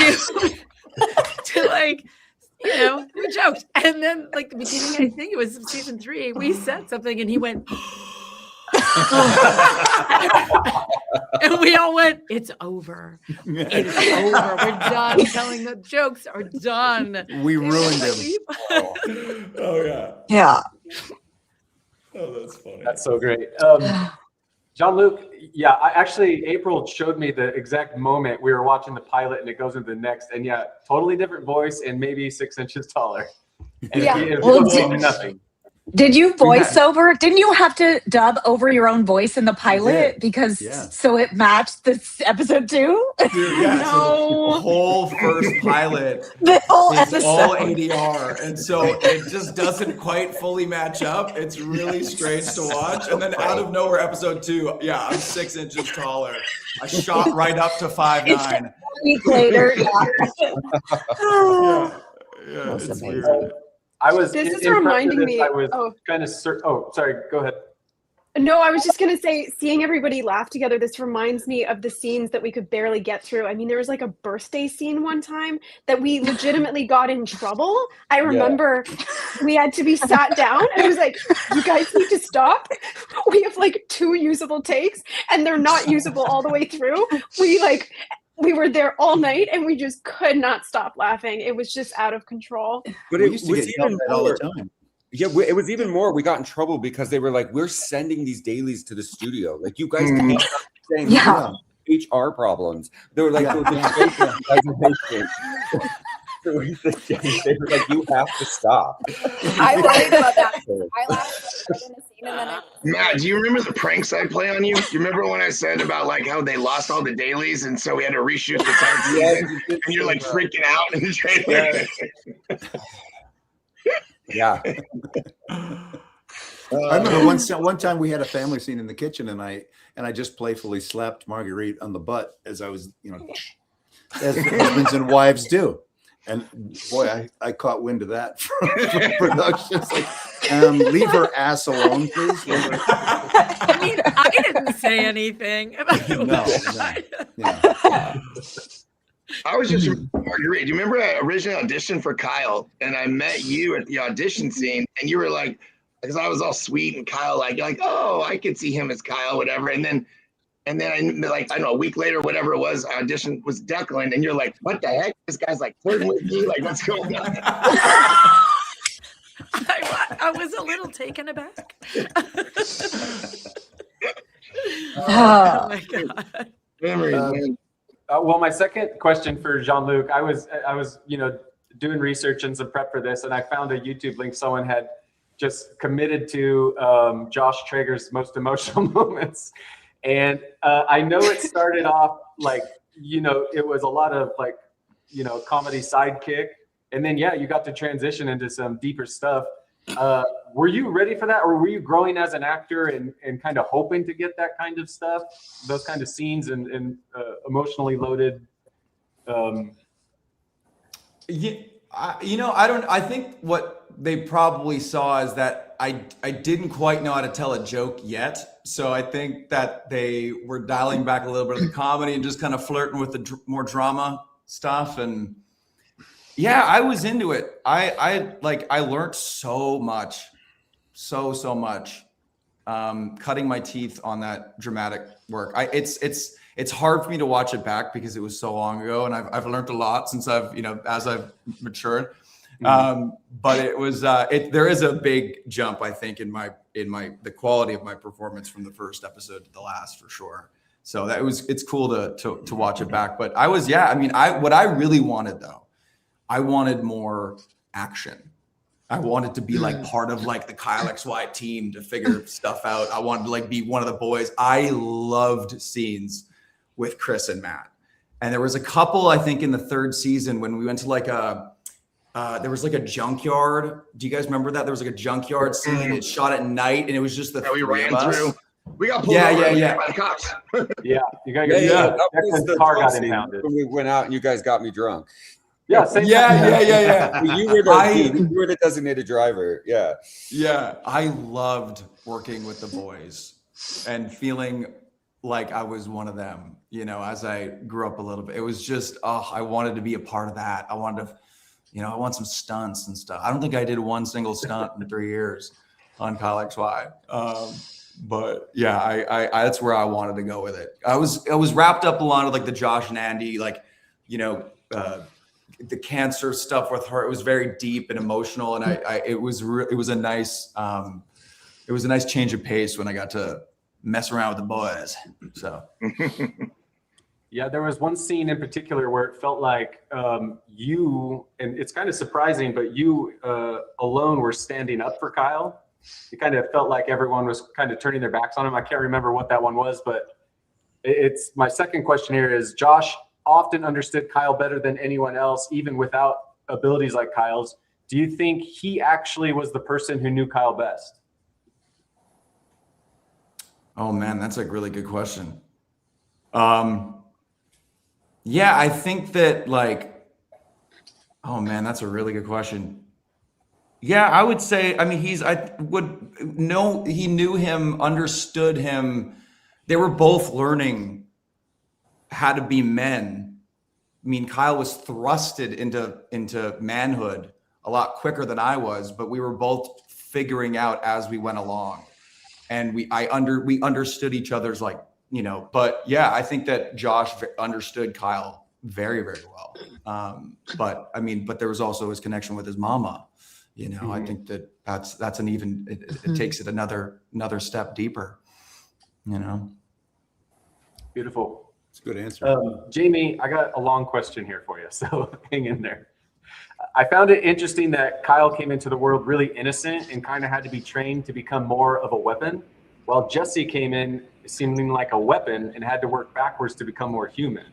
we joked. And then like the beginning, I think it was season 3, we said something and he went, and we all went, it's over. It's over. We're done. Telling the jokes are done. We ruined him. Oh, yeah. Yeah. Oh, that's funny. That's so great. Jean-Luc, April showed me the exact moment we were watching the pilot and it goes into the next. And totally different voice and maybe 6 inches taller. And nothing. Did you voice over? Didn't you have to dub over your own voice in the pilot so it matched this episode 2? No. So the whole first pilot the whole is episode. all ADR, and so it just doesn't quite fully match up. It's really strange to watch. And then out of nowhere, episode 2, I'm 6 inches taller. I shot right up to 5'9". A week later, it's weird. This is reminding me. I was kind of. Sorry. Go ahead. No, I was just going to say, seeing everybody laugh together, this reminds me of the scenes that we could barely get through. I mean, there was like a birthday scene one time that we legitimately got in trouble. I remember we had to be sat down and it was like, you guys need to stop. We have like 2 usable takes and they're not usable all the way through. We were there all night and we just could not stop laughing. It was just out of control. But it was even all the time. Yeah, it was even more. We got in trouble because they were like, we're sending these dailys to the studio. Like, you guys can't saying HR problems. They were like, they were like, you have to stop. I worried about that. I laughed in the scene and then Matt, do you remember the pranks I play on you? Do you remember when I said about like how they lost all the dailies and so we had to reshoot the entire season? And you're like freaking out in the trailer. Yeah. I remember one time we had a family scene in the kitchen and I just playfully slapped Marguerite on the butt as I was, as husbands and wives do. And boy, I caught wind of that from production. It's like, leave her ass alone, please. I mean, I didn't say anything. No. I was just Marguerite. Do you remember I originally auditioned for Kyle and I met you at the audition scene and you were like, because I was all sweet and Kyle like, oh, I could see him as Kyle, whatever. And then I like, I don't know, a week later, whatever it was, I auditioned was Declan and you're like, what the heck? This guy's like flirting with me. Like, what's going on? I was a little taken aback. Oh my God. Memories, man. Well, my second question for Jean-Luc, I was doing research and some prep for this, and I found a YouTube link someone had just committed to Josh Traeger's most emotional moments. And I know it started off like, it was a lot of like, comedy sidekick. And then, you got to transition into some deeper stuff. Were you ready for that, or were you growing as an actor and kind of hoping to get that kind of stuff, those kind of scenes and emotionally loaded? Yeah, I think what they probably saw is that I didn't quite know how to tell a joke yet. So I think that they were dialing back a little bit of the comedy and just kind of flirting with the more drama stuff. And yeah, I was into it. I learned so much, so much, cutting my teeth on that dramatic work. It's hard for me to watch it back because it was so long ago, and I've learned a lot since as I've matured. But it was there is a big jump, I think, in the quality of my performance from the first episode to the last, for sure. So it's cool to watch it back. But what I really wanted, though, I wanted more action. I wanted to be like part of like the Kyle XY team to figure stuff out. I wanted to like be one of the boys. I loved scenes with Chris and Matt. And there was a couple, I think, in the third season when we went to like there was like a junkyard. Do you guys remember that? There was like a junkyard scene. It shot at night, and it was just the three of us. Through. We got pulled over by the cops. Yeah, you got that was the car got scene impounded. when we went out and you guys got me drunk. Yeah, same yeah. You were the designated driver. Yeah. Yeah, I loved working with the boys and feeling like I was one of them, as I grew up a little bit. It was just, I wanted to be a part of that. I wanted to, I want some stunts and stuff. I don't think I did one single stunt in 3 years on Kyle XY. But yeah, I that's where I wanted to go with it. I was wrapped up a lot of like the Josh and Andy, the cancer stuff with her. It was very deep and emotional, and it was a nice change of pace when I got to mess around with the boys. So yeah, there was one scene in particular where it felt like you, and it's kind of surprising, but you alone were standing up for Kyle. It kind of felt like everyone was kind of turning their backs on him. I can't remember what that one was, but it's my second question here is Josh often understood Kyle better than anyone else, even without abilities like Kyle's. Do you think he actually was the person who knew Kyle best? Oh man, that's a really good question. Yeah, I think that oh man, that's a really good question. Yeah, I would say, he knew him, understood him. They were both learning how to be men. I mean, Kyle was thrusted into manhood a lot quicker than I was, but we were both figuring out as we went along. And we understood each other's but yeah, I think that Josh understood Kyle very, very well. But there was also his connection with his mama. I think that's an even, it takes it another step deeper, Beautiful. It's a good answer. Jaimie, I got a long question here for you, so hang in there. I found it interesting that Kyle came into the world really innocent and kind of had to be trained to become more of a weapon, while Jesse came in seeming like a weapon and had to work backwards to become more human,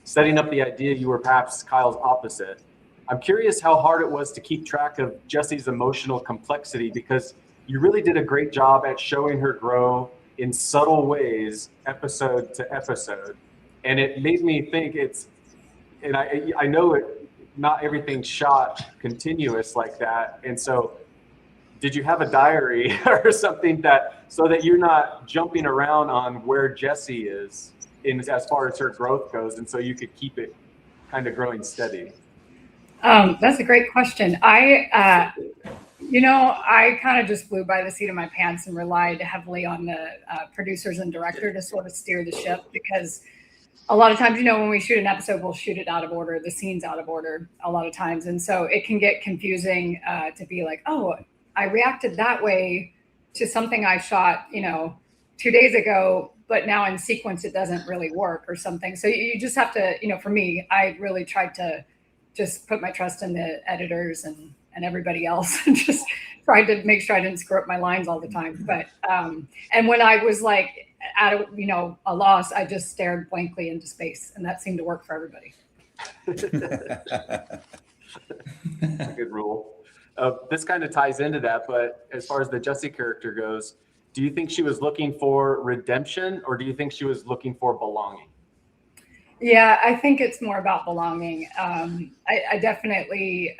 setting up the idea you were perhaps Kyle's opposite. I'm curious how hard it was to keep track of Jesse's emotional complexity, because you really did a great job at showing her grow in subtle ways, episode to episode. And it made me think I know not everything's shot continuous like that. And so did you have a diary or something so that you're not jumping around on where Jesse is as far as her growth goes, and so you could keep it kind of growing steady? That's a great question. I kind of just flew by the seat of my pants and relied heavily on the producers and director to sort of steer the ship, because a lot of times, when we shoot an episode, we'll shoot it out of order, the scene's out of order a lot of times. And so it can get confusing to be like, oh, I reacted that way to something I shot, 2 days ago, but now in sequence, it doesn't really work or something. So you just have to, for me, I really tried to just put my trust in the editors and everybody else, and just tried to make sure I didn't screw up my lines all the time. But, and when I was at a loss, I just stared blankly into space, and that seemed to work for everybody. That's a good rule. This kind of ties into that, but as far as the Jessie character goes, do you think she was looking for redemption, or do you think she was looking for belonging? Yeah, I think it's more about belonging. I definitely,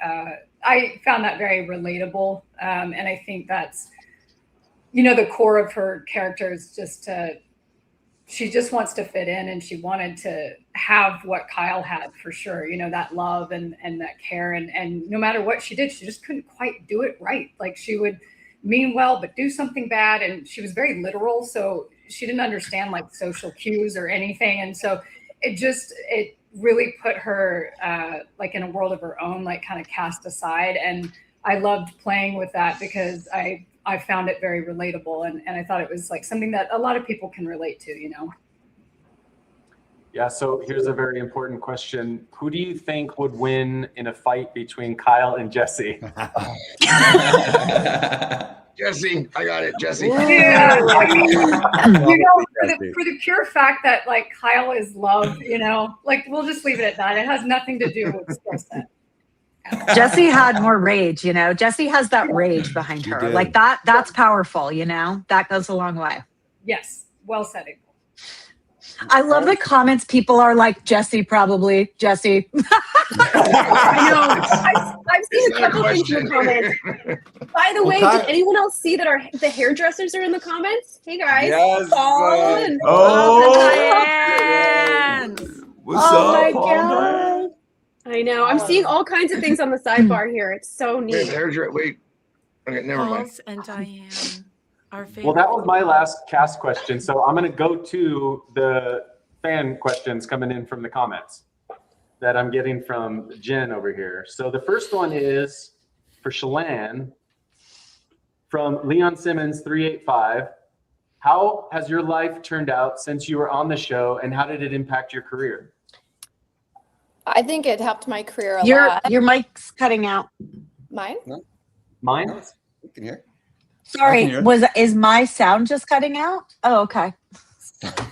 I found that very relatable. And I think that's, the core of her character is just she just wants to fit in, and she wanted to have what Kyle had for sure, that love and that care. And no matter what she did, she just couldn't quite do it right. Like, she would mean well, but do something bad. And she was very literal. So she didn't understand like social cues or anything. And so it really put her like in a world of her own, like kind of cast aside. And I loved playing with that because I found it very relatable, and I thought it was like something that a lot of people can relate to, Yeah, so here's a very important question. Who do you think would win in a fight between Kyle and Jessie? Jessie, I got it, Jessie. Yeah, I mean, for the pure fact that like Kyle is love, like we'll just leave it at that. It has nothing to do with skill set. Jessie had more rage, Jessie has that rage behind her. did. Like that's powerful, that goes a long way. Yes, well said. I love the comments. People are like, Jessie, probably. Jessie. I know. I've seen a couple things in the comments. By the way, did anyone else see that the hairdressers are in the comments? Hey guys. Yes, Paul and What's Oh up, my Paul? God. I know. I'm seeing all kinds of things on the sidebar here. It's so neat. Wait. Okay, never mind. Pauls and Diane, our favorite. Well, that was my last cast question. So I'm going to go to the fan questions coming in from the comments that I'm getting from Jen over here. So the first one is for Shalane from Leon Simmons 385. How has your life turned out since you were on the show, and how did it impact your career? I think it helped my career a lot. Your mic's cutting out. Mine? Mine? You can hear. Sorry, hear it. is my sound just cutting out? Oh, okay.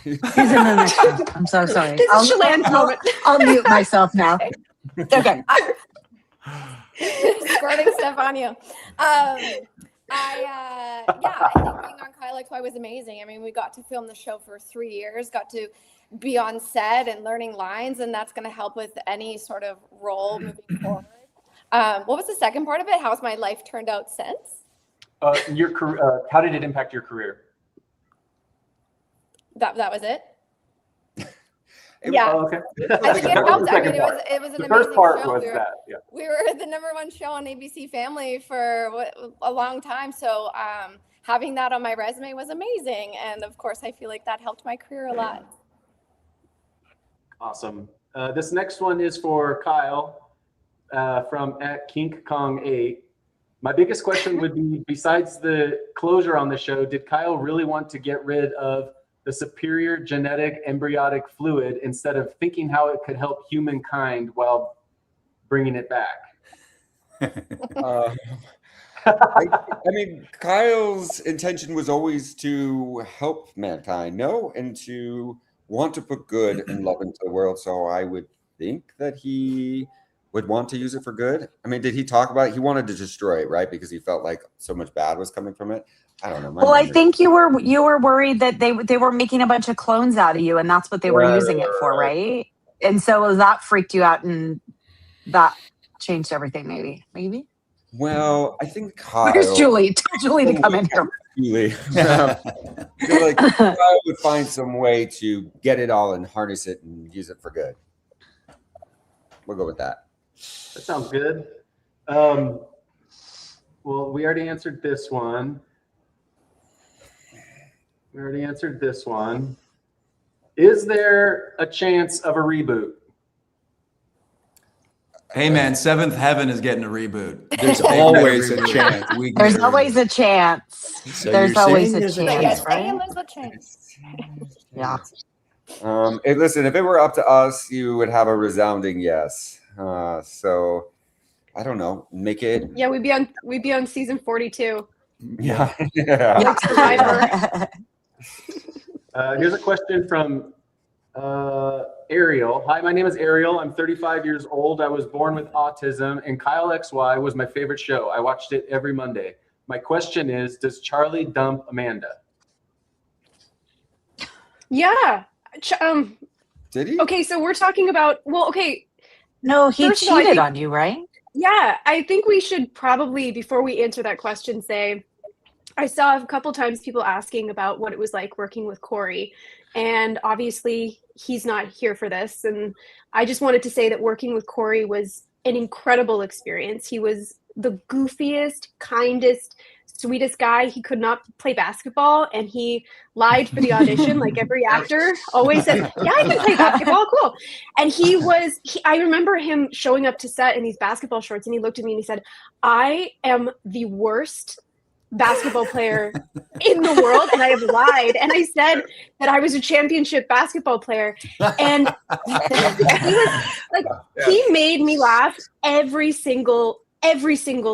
He's in the next one. I'm so sorry. This is Shalane's moment. I'll mute myself now. Okay. Squirting stuff on you. I think being on Kyle XY was amazing. I mean, we got to film the show for 3 years, got to be on set and learning lines, and that's going to help with any sort of role moving forward. What was the second part of it? How's my life turned out since? Your career, how did it impact your career? That was it? Yeah. Oh, okay. I think it helped. I mean, it was an the amazing first part show. was that. Yeah. We were the #1 show on ABC Family for a long time. So having that on my resume was amazing. And of course, I feel like that helped my career a lot. Awesome. This next one is for Kyle from @KinkKong8. My biggest question would be, besides the closure on the show, did Kyle really want to get rid of the superior genetic embryonic fluid instead of thinking how it could help humankind while bringing it back? I mean, Kyle's intention was always to help mankind, and to want to put good and love into the world. So I would think that he would want to use it for good. I mean, did he talk about it? He wanted to destroy it, right? Because he felt like so much bad was coming from it. I don't know. Well, I think you were worried that they were making a bunch of clones out of you, and that's what they were using it for, right? And so that freaked you out, and that changed everything. Maybe. Well, I think Kyle. Where's Julie? Tell Julie to come in here. Julie. I feel like Kyle would find some way to get it all and harness it and use it for good. We'll go with that. That sounds good. Well, we already answered this one. Is there a chance of a reboot? Hey man, Seventh Heaven is getting a reboot. There's always a chance. There's always a chance. So There's always a Yes, chance, right? there's a chance. Yeah. Listen, if it were up to us, you would have a resounding yes. So I don't know. Make it. Yeah, we'd be on season 42. Yeah. Like Survivor. Here's a question from Ariel. Hi, my name is Ariel. I'm 35 years old. I was born with autism, and Kyle XY was my favorite show. I watched it every Monday. My question is, does Charlie dump Amanda? Yeah. Did he? Okay, so we're talking about, well, okay. No, he First of all, I cheated think- on you, right? Yeah, I think we should probably, before we answer that question, say, I saw a couple times people asking about what it was like working with Corey. And obviously, he's not here for this. And I just wanted to say that working with Corey was an incredible experience. He was the goofiest, kindest, sweetest guy. He could not play basketball, and he lied for the audition like every actor always said, yeah, I can play basketball, cool. And I remember him showing up to set in these basketball shorts, and he looked at me and he said, I am the worst basketball player in the world, and I have lied, and I said that I was a championship basketball player. And he was like, he made me laugh every single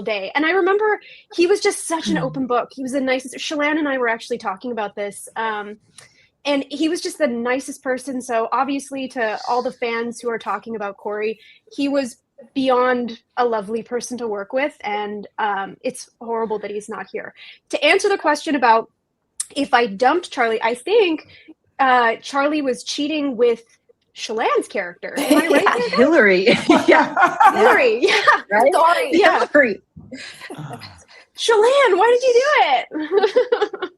day. And I remember he was just such an open book. He was the nicest. Shalane and I were actually talking about this, and he was just the nicest person. So obviously, to all the fans who are talking about Corey, he was beyond a lovely person to work with, and it's horrible that he's not here. To answer the question about if I dumped Charlie, I think Charlie was cheating with Shalane's character. Am I right? Yeah, Hillary. Yeah. Hillary. Yeah. Right? Sorry. Yeah. Hillary. Shalane, why did you do it?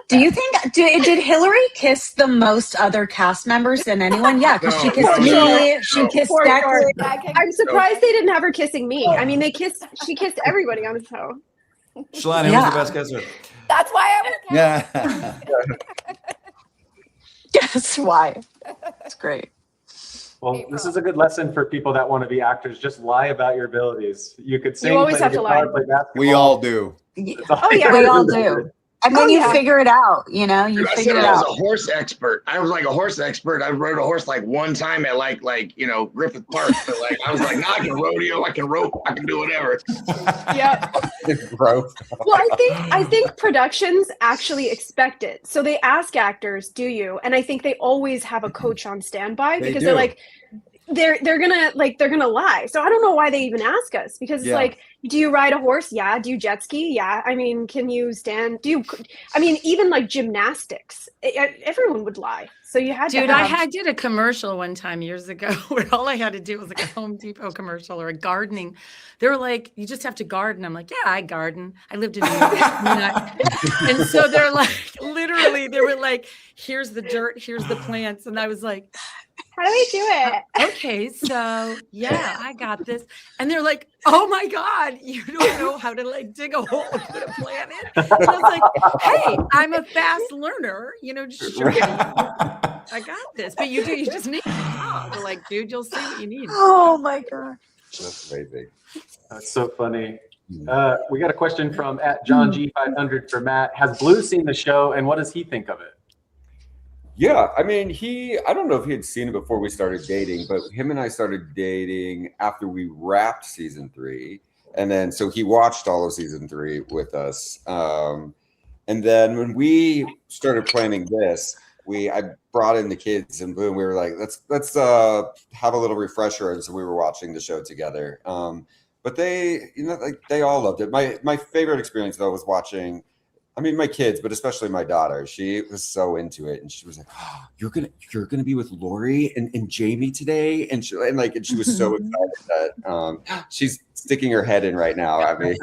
Do you think did Hillary kiss the most other cast members than anyone? Yeah, because she kissed me. She kissed Decker. I'm surprised they didn't have her kissing me. I mean, she kissed everybody on the show. Shalane, who's the best kisser? That's why I was. Yeah. Guess why? It's great. Well, this is a good lesson for people that want to be actors. Just lie about your abilities. You could sing, always play have to guitar, lie. play basketball. We all do. Oh yeah, We all do. And then you figure it out, you know, you I figure said it I was out. a horse expert. I was like a horse expert. I rode a horse like one time at like Griffith Park. But like I was like, no, I can rodeo, I can rope, I can do whatever. Yeah. Well, I think productions actually expect it. So they ask actors, "Do you?" And I think they always have a coach on standby because they're like, they're gonna lie. So I don't know why they even ask us, because it's like, do you ride a horse? Yeah. Do you jet ski? Yeah. I mean, can you stand? Even like gymnastics, everyone would lie. So you had Dude, to I did a commercial one time years ago where all I had to do was like a Home Depot commercial or a gardening. They were like, you just have to garden. I'm like, yeah, I garden. I lived in New York. And so they're like, literally, they were like, here's the dirt, here's the plants. And I was like, how do we do it? Okay, so yeah, I got this. And they're like, oh my God, you don't know how to like dig a hole and put a plant in? And I was like, hey, I'm a fast learner, just show me. I got this. But you just need to know. They're like, dude, you'll see what you need. Oh my God. That's amazing. That's so funny. We got a question from @JohnG500 for Matt. Has Blue seen the show, and what does he think of it? Yeah, I mean, I don't know if he had seen it before we started dating, but him and I started dating after we wrapped season 3. And then, so he watched all of season 3 with us. And then when we started planning this, I brought in the kids and Blue, and we were like, let's have a little refresher. And so we were watching the show together. But they all loved it. My favorite experience though was watching, my kids, but especially my daughter. She was so into it, and she was like, oh, "You're gonna be with Lori and Jaimie today," and she was so excited that she's sticking her head in right now at me.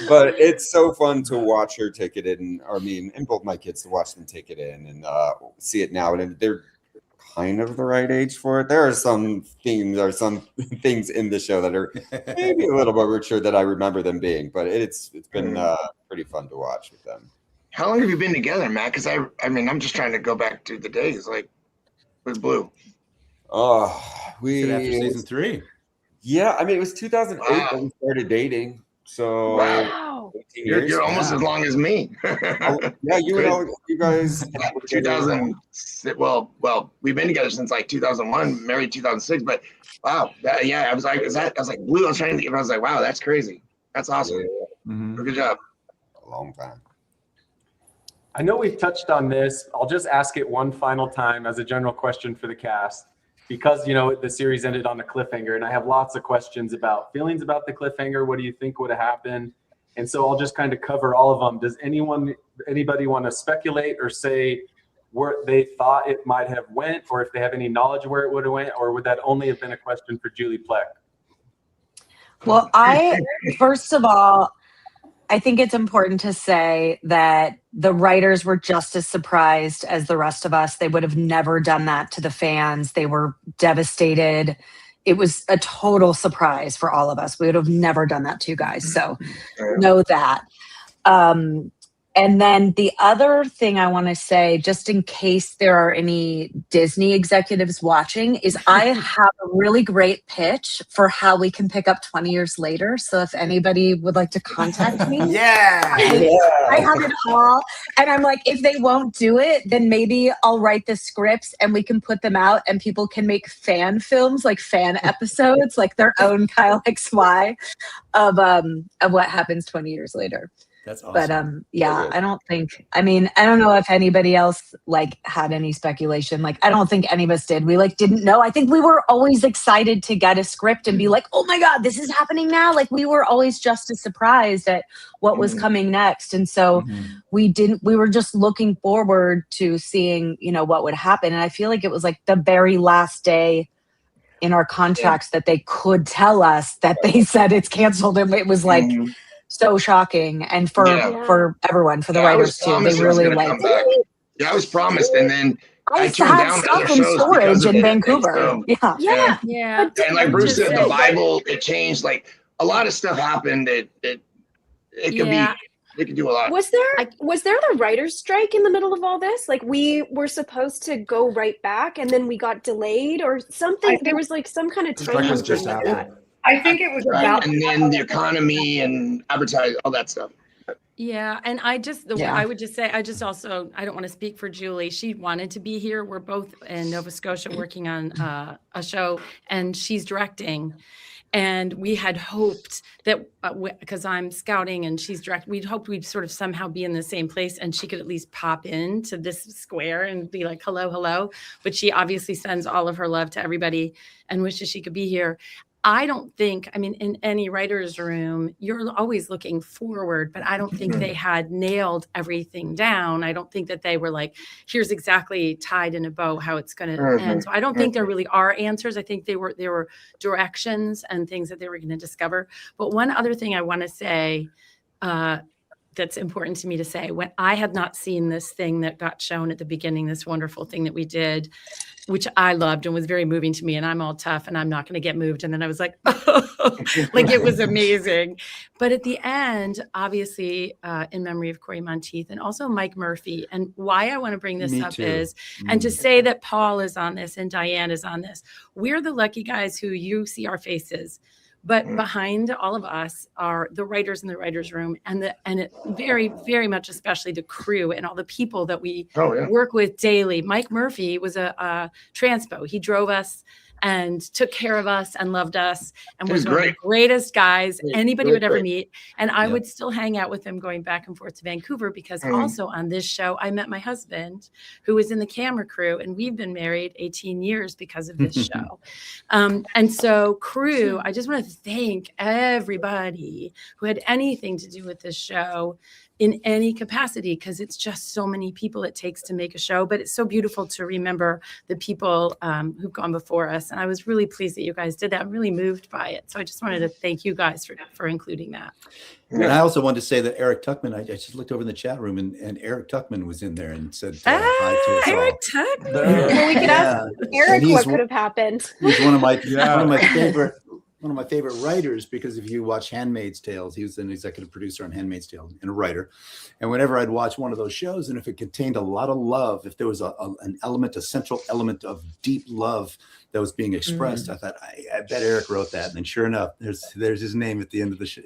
But it's so fun to watch her take it in. And both my kids, to watch them take it in and see it now, and they're kind of the right age for it. There are some themes or some things in the show that are maybe a little more mature that I remember them being, but it's been pretty fun to watch with them. How long have you been together, Matt? Because I'm just trying to go back to the days like with Blue. We after season 3. Yeah, it was 2008 that we started dating. So wow, you're almost as long as me. Yeah, you guys. 2000. Well, we've been together since like 2001, married 2006. But wow, I was like, Blue. I was trying to think. I was like, wow, that's crazy. That's awesome. Yeah. Good job. A long time. I know we've touched on this. I'll just ask it one final time as a general question for the cast, because, you know, the series ended on a cliffhanger, and I have lots of questions about feelings about the cliffhanger. What do you think would have happened? And so I'll just kind of cover all of them. Does anybody want to speculate or say where they thought it might have went, or if they have any knowledge of where it would have went, or would that only have been a question for Julie Plec? Well, first of all, I think it's important to say that the writers were just as surprised as the rest of us. They would have never done that to the fans. They were devastated. It was a total surprise for all of us. We would have never done that to you guys. So know that. And then the other thing I want to say, just in case there are any Disney executives watching, is I have a really great pitch for how we can pick up 20 years later. So if anybody would like to contact me, I have it all. And I'm like, if they won't do it, then maybe I'll write the scripts and we can put them out and people can make fan films, like fan episodes, like their own Kyle XY of what happens 20 years later. That's awesome. But yeah, I don't know if anybody else like had any speculation. Like, I don't think any of us did. We like didn't know. I think we were always excited to get a script and be like, oh my God, this is happening now. Like, we were always just as surprised at what was coming next. And so we were just looking forward to seeing, you know, what would happen. And I feel like it was like the very last day in our contracts that they could tell us that they said it's canceled. And it was like, so shocking, and for everyone, for the writers too. They really liked it. Yeah, I was promised, and then I turned down stuff in storage in Vancouver. So, yeah. And like Bruce said, the Bible, it changed. Like a lot of stuff happened. It could be. It could do a lot. Was there the writer's strike in the middle of all this? Like, we were supposed to go right back, and then we got delayed or something. There was like some kind of timing thing like that. I think it was about, and then the economy and advertising, all that stuff. Yeah, and I would just say, I don't want to speak for Julie. She wanted to be here. We're both in Nova Scotia working on a show, and she's directing. And we had hoped that, because I'm scouting and she's directing, we'd hoped we'd sort of somehow be in the same place and she could at least pop into this square and be like, hello, hello. But she obviously sends all of her love to everybody and wishes she could be here. I don't think, in any writer's room, you're always looking forward, but I don't think they had nailed everything down. I don't think that they were like, here's exactly tied in a bow how it's going to end. So I don't think there really are answers. I think there were directions and things that they were going to discover. But one other thing I want to say that's important to me to say, when I had not seen this thing that got shown at the beginning, this wonderful thing that we did, which I loved and was very moving to me, and I'm all tough and I'm not going to get moved. And then I was like, oh, like it was amazing. But at the end, obviously, in memory of Corey Monteith and also Mike Murphy. And why I want to bring this up is, and to say that Paul is on this and Diane is on this, we're the lucky guys who you see our faces. But behind all of us are the writers in the writers' room and it very, very much, especially the crew and all the people that we work with daily. Mike Murphy was a transpo. He drove us and took care of us and loved us and was one of the greatest guys anybody would ever meet. And I would still hang out with him going back and forth to Vancouver because also on this show, I met my husband who was in the camera crew, and we've been married 18 years because of this show. And so crew, I just want to thank everybody who had anything to do with this show in any capacity, because it's just so many people it takes to make a show, but it's so beautiful to remember the people who've gone before us. And I was really pleased that you guys did that. I'm really moved by it. So I just wanted to thank you guys for including that. And I also wanted to say that Eric Tuckman, I just looked over in the chat room and Eric Tuckman was in there and said hi to us Eric all. Tuckman. Well, we could ask Eric what could have happened. He's one of my favorite writers, because if you watch Handmaid's Tale, he was an executive producer on Handmaid's Tale and a writer. And whenever I'd watch one of those shows, and if it contained a lot of love, if there was a central element of deep love that was being expressed, I thought, I bet Eric wrote that. And sure enough, there's his name at the end of the show.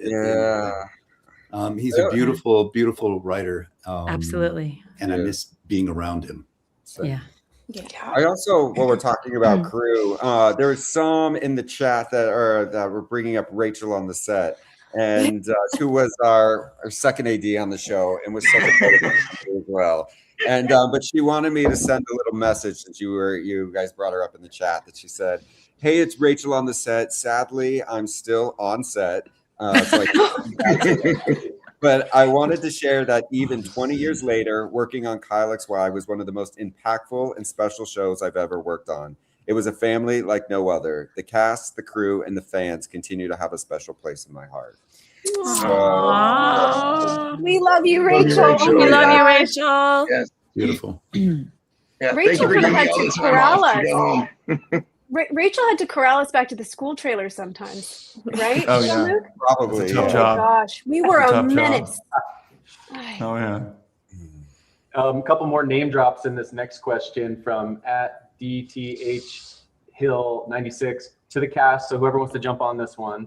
He's a beautiful, beautiful writer. Absolutely. And I miss being around him. So. Yeah. I also, while we're talking about crew, there's some in the chat that were bringing up Rachel on the set. and who was our second AD on the show and was such a great as well. And but she wanted me to send a little message since you guys brought her up in the chat, that she said, "Hey, it's Rachel on the set. Sadly, I'm still on set." So but I wanted to share that even 20 years later, working on Kyle XY was one of the most impactful and special shows I've ever worked on. It was a family like no other. The cast, the crew, and the fans continue to have a special place in my heart. We love you, Rachel. Oh We my love you, gosh. Rachel. Yes. Beautiful. Yeah, Rachel thank you for could have giving me had all to the time corral off to us. get home. Rachel had to corral us back to the school trailer sometimes, right? Oh, yeah. Jean-Luc? Probably. It's a tough Oh job. my gosh, we were It's a a tough job. menace. Oh, yeah. A couple more name drops in this next question from @DTHHill96 to the cast. So whoever wants to jump on this one.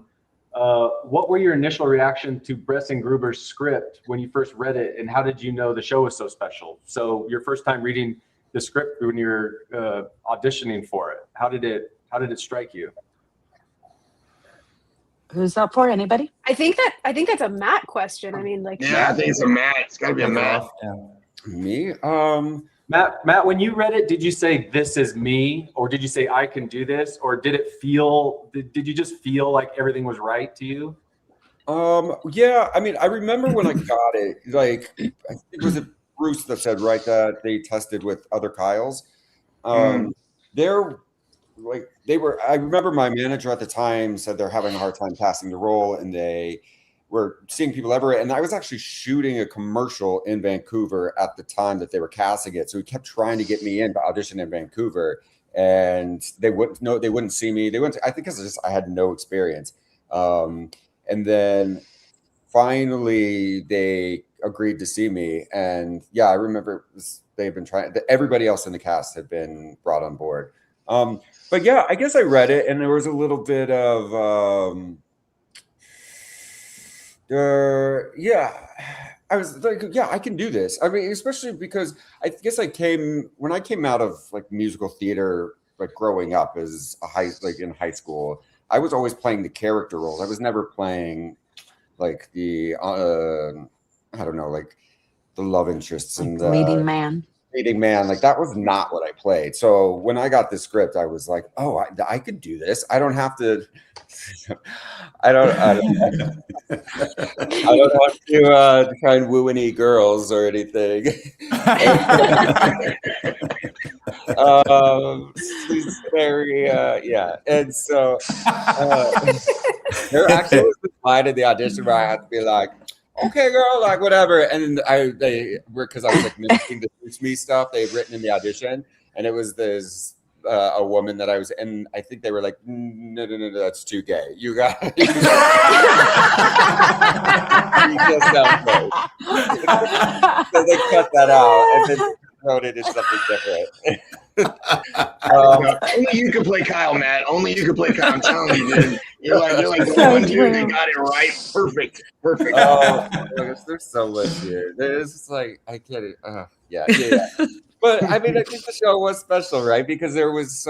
What were your initial reaction to Bress and Gruber's script when you first read it, and how did you know the show was so special? So your first time reading the script when you're auditioning for it, how did it strike you? Who's up for? Anybody? I think that's a Matt question. I mean, like, Yeah, I think it's a Matt. It's got to be a Matt. Me? Matt, when you read it, did you say this is me, or did you say I can do this, or did you just feel like everything was right to you? Yeah, I mean, I remember when I got it, like, I think it was Bruce that said, right, that they tested with other Kyles. I remember my manager at the time said they're having a hard time passing the role, and they were seeing people everywhere. And I was actually shooting a commercial in Vancouver at the time that they were casting it. So he kept trying to get me in to audition in Vancouver, and they wouldn't see me. I think because I had no experience. And then finally they agreed to see me. And yeah, I remember they've been trying, everybody else in the cast had been brought on board. But yeah, I guess I read it, and there was a little bit of, I was like, yeah, I can do this. I mean, especially because I guess when I came out of like musical theater, like growing up as in high school, I was always playing the character roles. I was never playing like the, I don't know, like the love interests and the Leading man. Like that was not what I played. So when I got the script, I was like, oh, I could do this. I don't have to. I don't have to try and woo any girls or anything. She's very yeah, and so there actually was a line in the audition where I had to be like, okay, girl, like whatever. And because I was like mimicking the Touch Me stuff they had written in the audition, and it was this a woman that I was, and I think they were like, no, that's too gay. You got you just sound gay. So they cut that out and then wrote it as something different. Only you could play Kyle, Matt. Only you could play Kyle. I'm telling you, dude. You're like the one dude that got it right. Perfect. Oh, there's so much here. There's just like I can't. Yeah. But I mean, I think the show was special, right? Because there was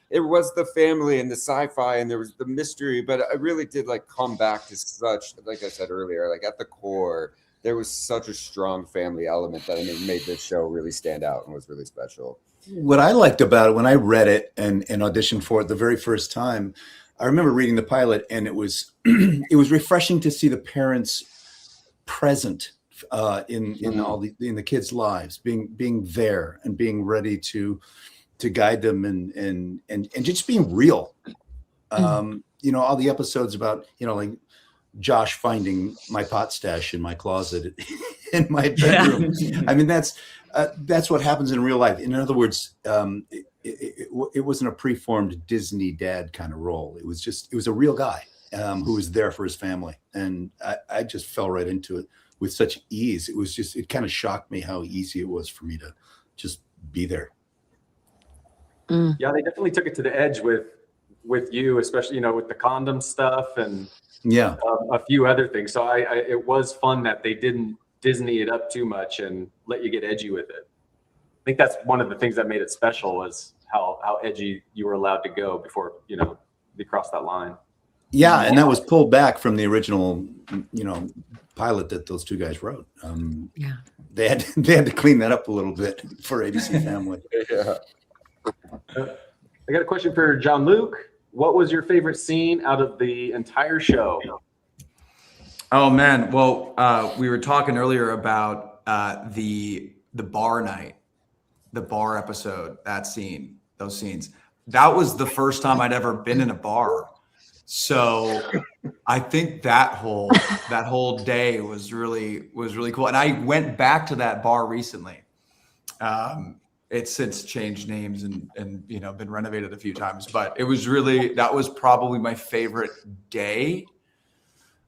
it was the family and the sci-fi, and there was the mystery. But I really did like come back to such, like I said earlier, like at the core, there was such a strong family element that made this show really stand out and was really special. What I liked about it when I read it and auditioned for it the very first time, I remember reading the pilot, and it was it was refreshing to see the parents present in the kids' lives, being there and being ready to guide them and just being real. All the episodes about like Josh finding my pot stash in my closet in my bedroom. I mean, that's what happens in real life. In other words, it wasn't a preformed Disney dad kind of role. It was a real guy who was there for his family. And I just fell right into it with such ease. It kind of shocked me how easy it was for me to just be there. Yeah, they definitely took it to the edge with you, especially, with the condom stuff and a few other things. So it was fun that they didn't Disney it up too much and let you get edgy with it. I think that's one of the things that made it special, was how edgy you were allowed to go before, they crossed that line. Yeah, and that was pulled back from the original, pilot that those two guys wrote. Yeah. They had to clean that up a little bit for ABC Family. Yeah. I got a question for Jean-Luc. What was your favorite scene out of the entire show? Oh man, well, we were talking earlier about the bar night, the bar episode, that scene, those scenes. That was the first time I'd ever been in a bar. So I think that whole day was really cool. And I went back to that bar recently. It's since changed names and been renovated a few times, but that was probably my favorite day.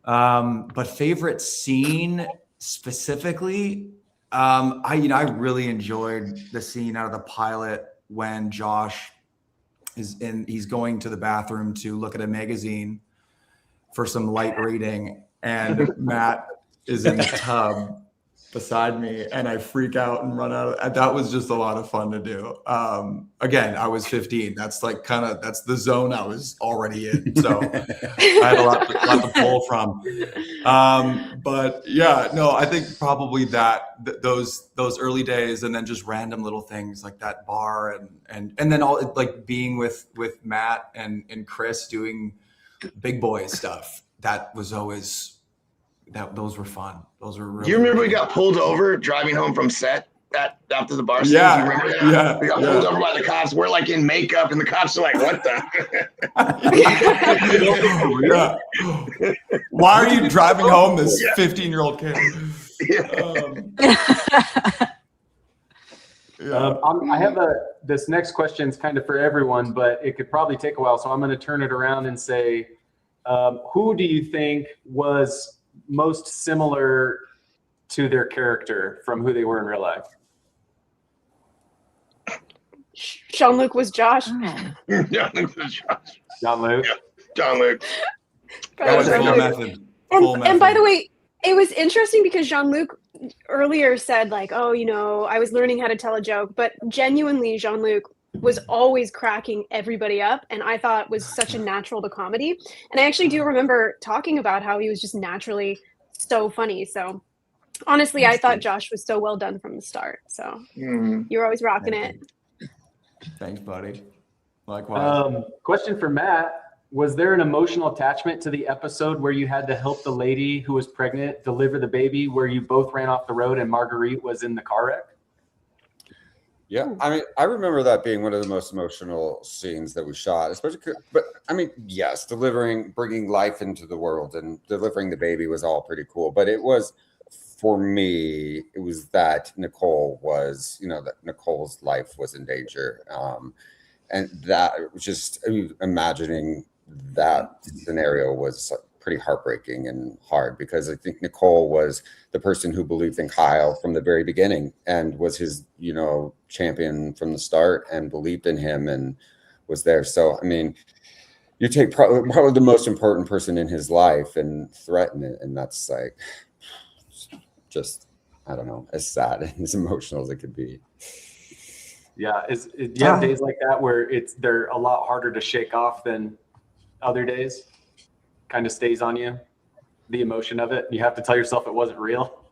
But favorite scene specifically, I really enjoyed the scene out of the pilot when Josh he's going to the bathroom to look at a magazine for some light reading, and Matt is in the tub beside me, and I freak out and run out. That was just a lot of fun to do. Again, I was 15. That's that's the zone I was already in. So I had a lot to pull from. But yeah, no, I think probably those early days, and then just random little things like that bar and then all like being with Matt and Chris doing big boy stuff. That was always. Those were fun. Those were really. Do you remember we got pulled over driving home from set after the bar scene? Yeah, do you remember that? yeah, We got pulled over by the cops. We're like in makeup, and the cops are like, "What the?" Yeah. Why are you driving home this 15-year-old kid? I have this next question is kind of for everyone, but it could probably take a while. So I'm going to turn it around and say, who do you think was most similar to their character from who they were in real life? Jean-Luc was Josh. Jean-Luc was Josh. Jean-Luc. Yeah, Jean-Luc. That was full method. And by the way, it was interesting because Jean-Luc earlier said like, oh, I was learning how to tell a joke, but genuinely Jean-Luc was always cracking everybody up, and I thought was such a natural to comedy. And I actually do remember talking about how he was just naturally so funny. So honestly, I thought Josh was so well done from the start. So you were always rocking it. Thanks, buddy. Likewise. Question for Matt. Was there an emotional attachment to the episode where you had to help the lady who was pregnant deliver the baby, where you both ran off the road and Marguerite was in the car wreck? Yeah, I mean, I remember that being one of the most emotional scenes that we shot, especially. But I mean, yes, bringing life into the world and delivering the baby was all pretty cool. But it was, for me, it was that Nicole was, that Nicole's life was in danger, and that was just imagining that scenario was pretty heartbreaking and hard, because I think Nicole was the person who believed in Kyle from the very beginning and was his, champion from the start and believed in him and was there. So, I mean, you take probably the most important person in his life and threaten it. And that's like, just, I don't know, as sad and as emotional as it could be. Yeah. Do you have days like that where they're a lot harder to shake off than other days? Kind of stays on you, the emotion of it. You have to tell yourself it wasn't real.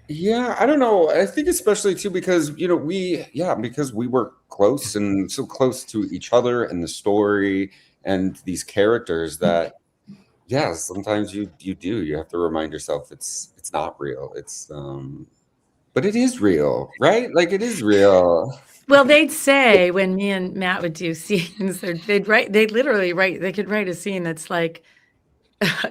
Yeah, I don't know. I think especially too because because we were close and so close to each other and the story and these characters that sometimes you have to remind yourself it's not real. It's but it is real, right? Like it is real. Well, they'd say when me and Matt would do scenes, they could write a scene that's like,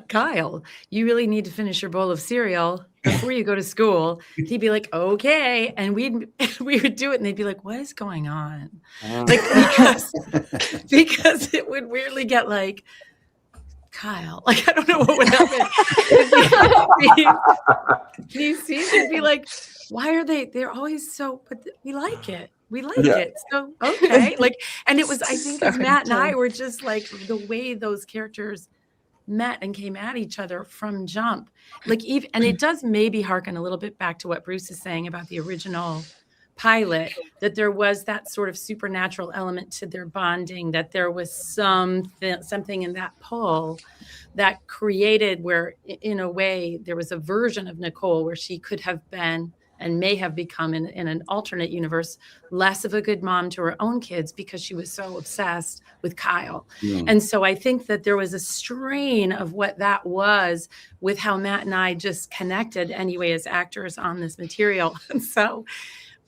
Kyle, you really need to finish your bowl of cereal before you go to school. He'd be like, okay. And we would do it and they'd be like, what is going on? Like, because it would weirdly get like, Kyle, like, I don't know what would happen. These scenes would be like, why are they're always so, but we like it. We like it. So, okay. Like, and it was, I think as Matt and I were just like the way those characters met and came at each other from jump, like even, and it does maybe harken a little bit back to what Bruce is saying about the original pilot, that there was that sort of supernatural element to their bonding, that there was something in that pull that created where, in a way, there was a version of Nicole where she could have been and may have become in an alternate universe, less of a good mom to her own kids because she was so obsessed with Kyle. Yeah. And so I think that there was a strain of what that was with how Matt and I just connected anyway as actors on this material. And so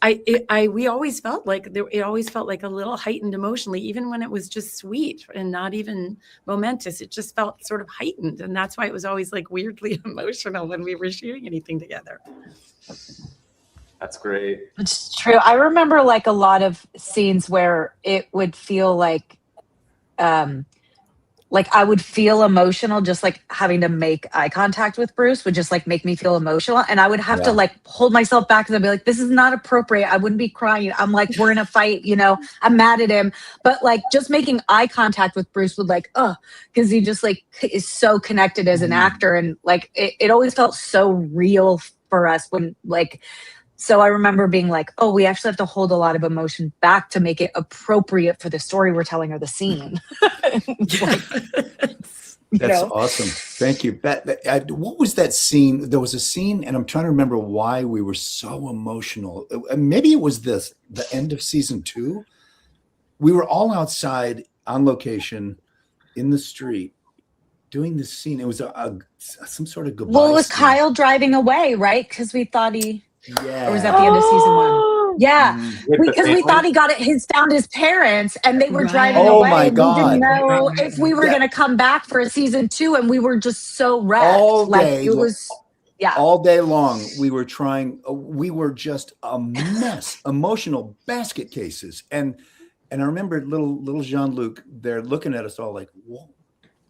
we always felt like it always felt like a little heightened emotionally, even when it was just sweet and not even momentous. It just felt sort of heightened. And that's why it was always like weirdly emotional when we were shooting anything together. That's great. It's true. I remember like a lot of scenes where it would feel like I would feel emotional, just like having to make eye contact with Bruce would just like make me feel emotional. And I would have to like hold myself back and I'd be like, this is not appropriate. I wouldn't be crying. I'm like, we're in a fight, you know, I'm mad at him. But like just making eye contact with Bruce would like, because he just like is so connected as an actor. And like, it always felt so real for us when like, so I remember being like, oh, we actually have to hold a lot of emotion back to make it appropriate for the story we're telling or the scene. That's awesome. Thank you. What was that scene? There was a scene, and I'm trying to remember why we were so emotional. Maybe it was the end of season 2. We were all outside on location in the street doing this scene. It was some sort of goodbye. Well, it was scene. Kyle driving away, right? Because we thought he... Yeah. Or was that the end of season 1? Yeah. Because we thought he found his parents and they were driving away. My and God. We didn't know if we were going to come back for a season 2 and we were just so wrecked. All like day, it was, all day long. We were just a mess, emotional basket cases. And I remember little Jean-Luc there looking at us all like, whoa,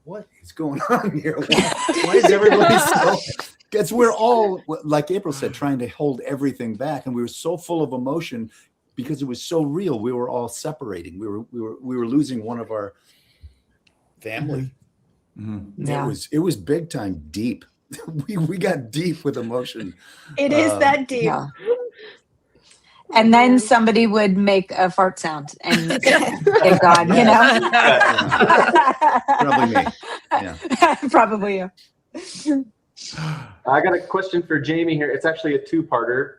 what is going on here? Why is everybody so... Because we're all, like April said, trying to hold everything back, and we were so full of emotion because it was so real. We were all separating. We were losing one of our family. Mm-hmm. Yeah. It was big time deep. we got deep with emotion. It is that deep. Yeah. And then somebody would make a fart sound, and thank God, you know. Probably me. Yeah. Probably you. I got a question for Jaimie here. It's actually a two-parter.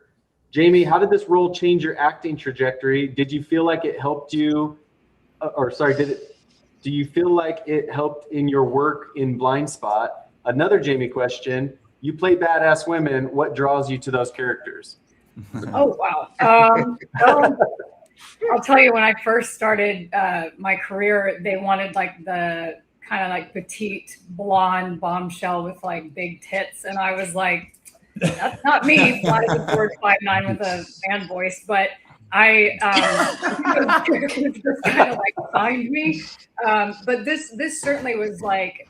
Jaimie, how did this role change your acting trajectory? Did you feel like it helped you, do you feel like it helped in your work in Blind Spot? Another Jaimie question, you play badass women. What draws you to those characters? Oh, wow. I'll tell you, when I first started my career, they wanted like the kind of like petite blonde bombshell with like big tits, and I was like, that's not me. 5'4", 5'9" with a man voice, but I it just kind of like find me. But this certainly was like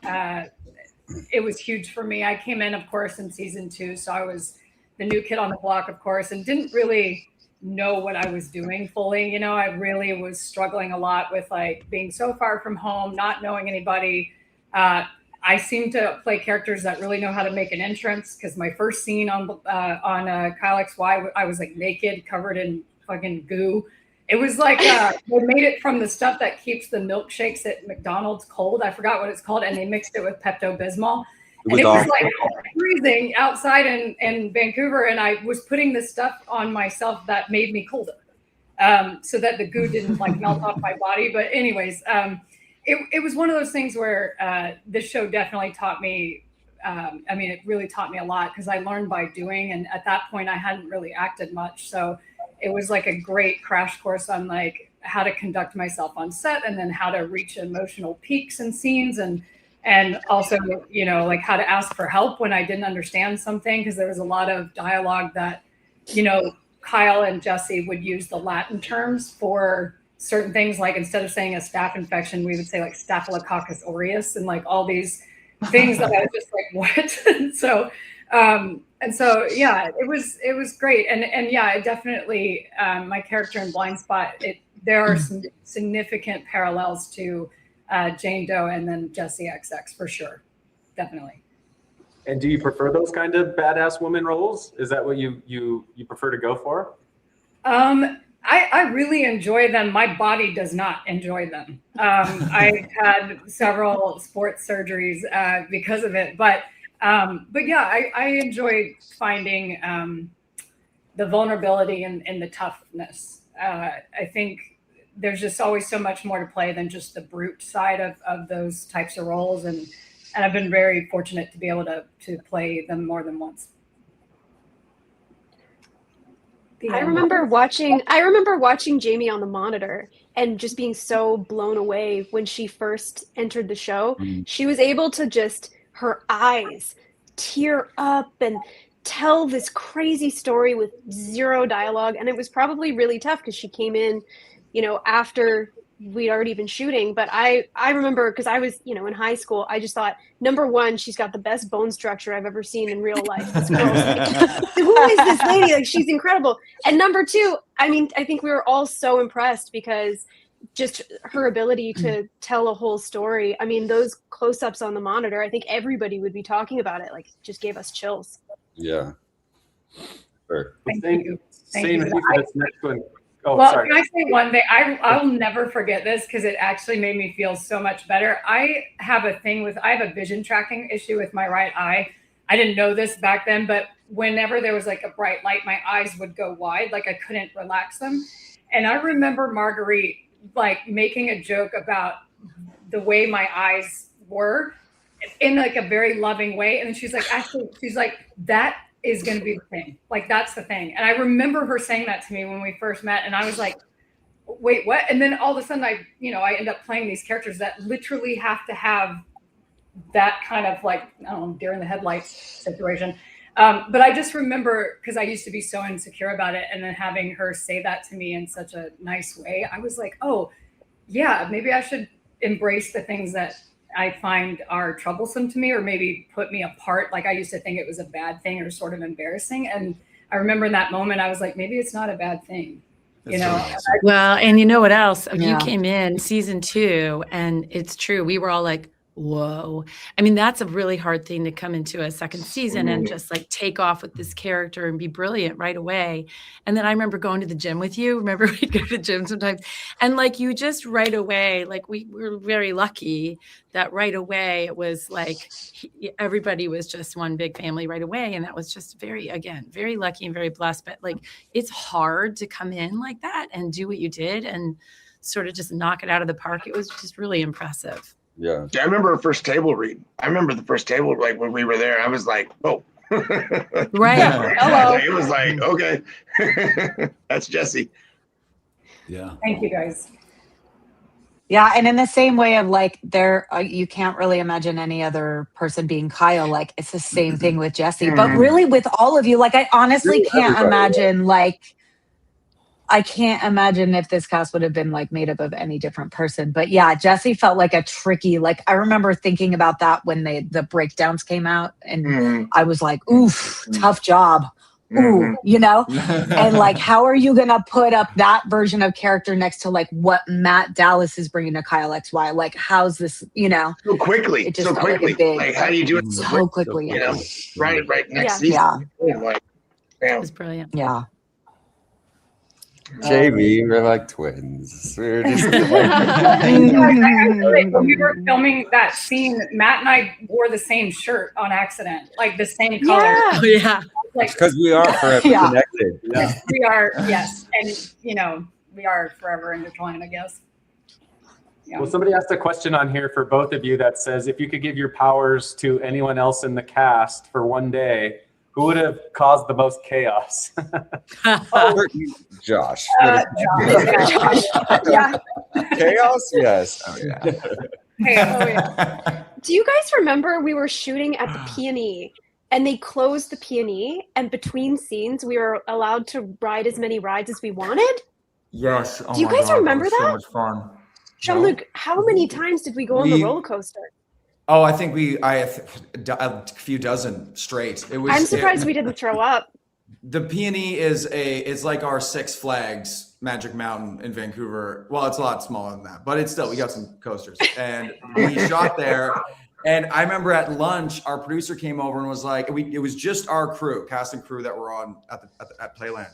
it was huge for me. I came in, of course, in season 2, so I was the new kid on the block, of course, and didn't really know what I was doing fully. You know, I really was struggling a lot with like being so far from home, not knowing anybody. I seem to play characters that really know how to make an entrance, because my first scene on Kyle XY, I was like naked, covered in fucking goo. It was like they made it from the stuff that keeps the milkshakes at McDonald's cold. I forgot what it's called, and they mixed it with Pepto-Bismol. And it was like freezing outside in Vancouver, and I was putting this stuff on myself that made me colder, so that the goo didn't like melt off my body. But anyways, it was one of those things where this show definitely taught me. I mean, it really taught me a lot, because I learned by doing, and at that point I hadn't really acted much, so it was like a great crash course on like how to conduct myself on set, and then how to reach emotional peaks in scenes, and also, you know, like how to ask for help when I didn't understand something, because there was a lot of dialogue that, you know, Kyle and Jesse would use the Latin terms for certain things. Like instead of saying a staph infection, we would say like Staphylococcus aureus, and like all these things that I was just like, what? And so, yeah, it was great. And yeah, it definitely, my character in Blind Spot, there are some significant parallels to Jane Doe and then Jesse XX for sure. Definitely. And do you prefer those kind of badass woman roles? Is that what you prefer to go for? I really enjoy them. My body does not enjoy them. I've had several sports surgeries because of it, but yeah, I enjoy finding the vulnerability and the toughness. I think there's just always so much more to play than just the brute side of those types of roles, and I've been very fortunate to be able to play them more than once. I remember watching Jaimie on the monitor and just being so blown away when she first entered the show. She was able to just, her eyes tear up and tell this crazy story with zero dialogue. And it was probably really tough because she came in, after we'd already been shooting. But I remember, because I was, in high school, I just thought, number one, she's got the best bone structure I've ever seen in real life. This girl's like, who is this lady? Like, she's incredible. And number two, I think we were all so impressed because just her ability to tell a whole story. I mean, those close-ups on the monitor, I think everybody would be talking about it. Like, just gave us chills. Yeah. Sure. Thank you. Same with this next one. Oh, well, sorry. can I say one thing? I'll never forget this because it actually made me feel so much better. I have a vision tracking issue with my right eye. I didn't know this back then, but whenever there was like a bright light, my eyes would go wide, like I couldn't relax them. And I remember Marguerite like making a joke about the way my eyes were in like a very loving way. And she's like, actually, that is going to be the thing. Like, that's the thing. And I remember her saying that to me when we first met. And I was like, wait, what? And then all of a sudden I end up playing these characters that literally have to have that kind of like, I don't know, deer in the headlights situation. But I just remember, because I used to be so insecure about it. And then having her say that to me in such a nice way, I was like, oh yeah, maybe I should embrace the things that I find are troublesome to me, or maybe put me apart. Like, I used to think it was a bad thing or sort of embarrassing. And I remember in that moment, I was like, maybe it's not a bad thing, Well, and you know what else? Yeah. You came in season 2, and it's true. We were all like, whoa. I mean, that's a really hard thing to come into a second season and just like take off with this character and be brilliant right away. And then I remember going to the gym with you. Remember, we'd go to the gym sometimes. And like, you just right away, like we were very lucky that right away it was like everybody was just one big family right away. And that was just very lucky and very blessed. But like, it's hard to come in like that and do what you did and sort of just knock it out of the park. It was just really impressive. Yeah. I remember our first table read. I remember the first table, like when we were there, I was like, oh. Right. Hello. It was like, okay. That's Jesse. Yeah. Thank you, guys. Yeah, and in the same way of like you can't really imagine any other person being Kyle. Like, it's the same thing with Jesse. But really with all of you, like, I honestly can't imagine I can't imagine if this cast would have been like made up of any different person. But yeah, Jesse felt like a tricky, like, I remember thinking about that when the breakdowns came out, and I was like, oof, tough job. Ooh, and like, how are you going to put up that version of character next to like what Matt Dallas is bringing to Kyle XY? Like, how's this, so quickly, it just felt like a big, like, how do you do it so quickly? Right next Yeah. season. Like, It was brilliant. Yeah. Jaimie, we're like twins. We're just When we were filming that scene, Matt and I wore the same shirt on accident, like the same color. Oh, yeah. Like, because we are forever connected. Yes, we are. Yes, and we are forever intertwined, I guess. Yeah. Well, somebody asked a question on here for both of you that says, if you could give your powers to anyone else in the cast for one day, who would have caused the most chaos? Josh. Josh. Yeah. Chaos? Yes. Oh, yeah. Yeah. Do you guys remember we were shooting at the Peony and they closed the Peony, and between scenes we were allowed to ride as many rides as we wanted? Yes. Oh, do you guys remember that? So much fun. Jean-Luc, how many times did we go on the roller coaster? Oh, I think a few dozen straight. I'm surprised we didn't throw up. The Peony is like our Six Flags Magic Mountain in Vancouver. Well, it's a lot smaller than that, but it's still, we got some coasters. And we shot there. And I remember at lunch, our producer came over and was like, it was just our crew, cast and crew that were on at Playland.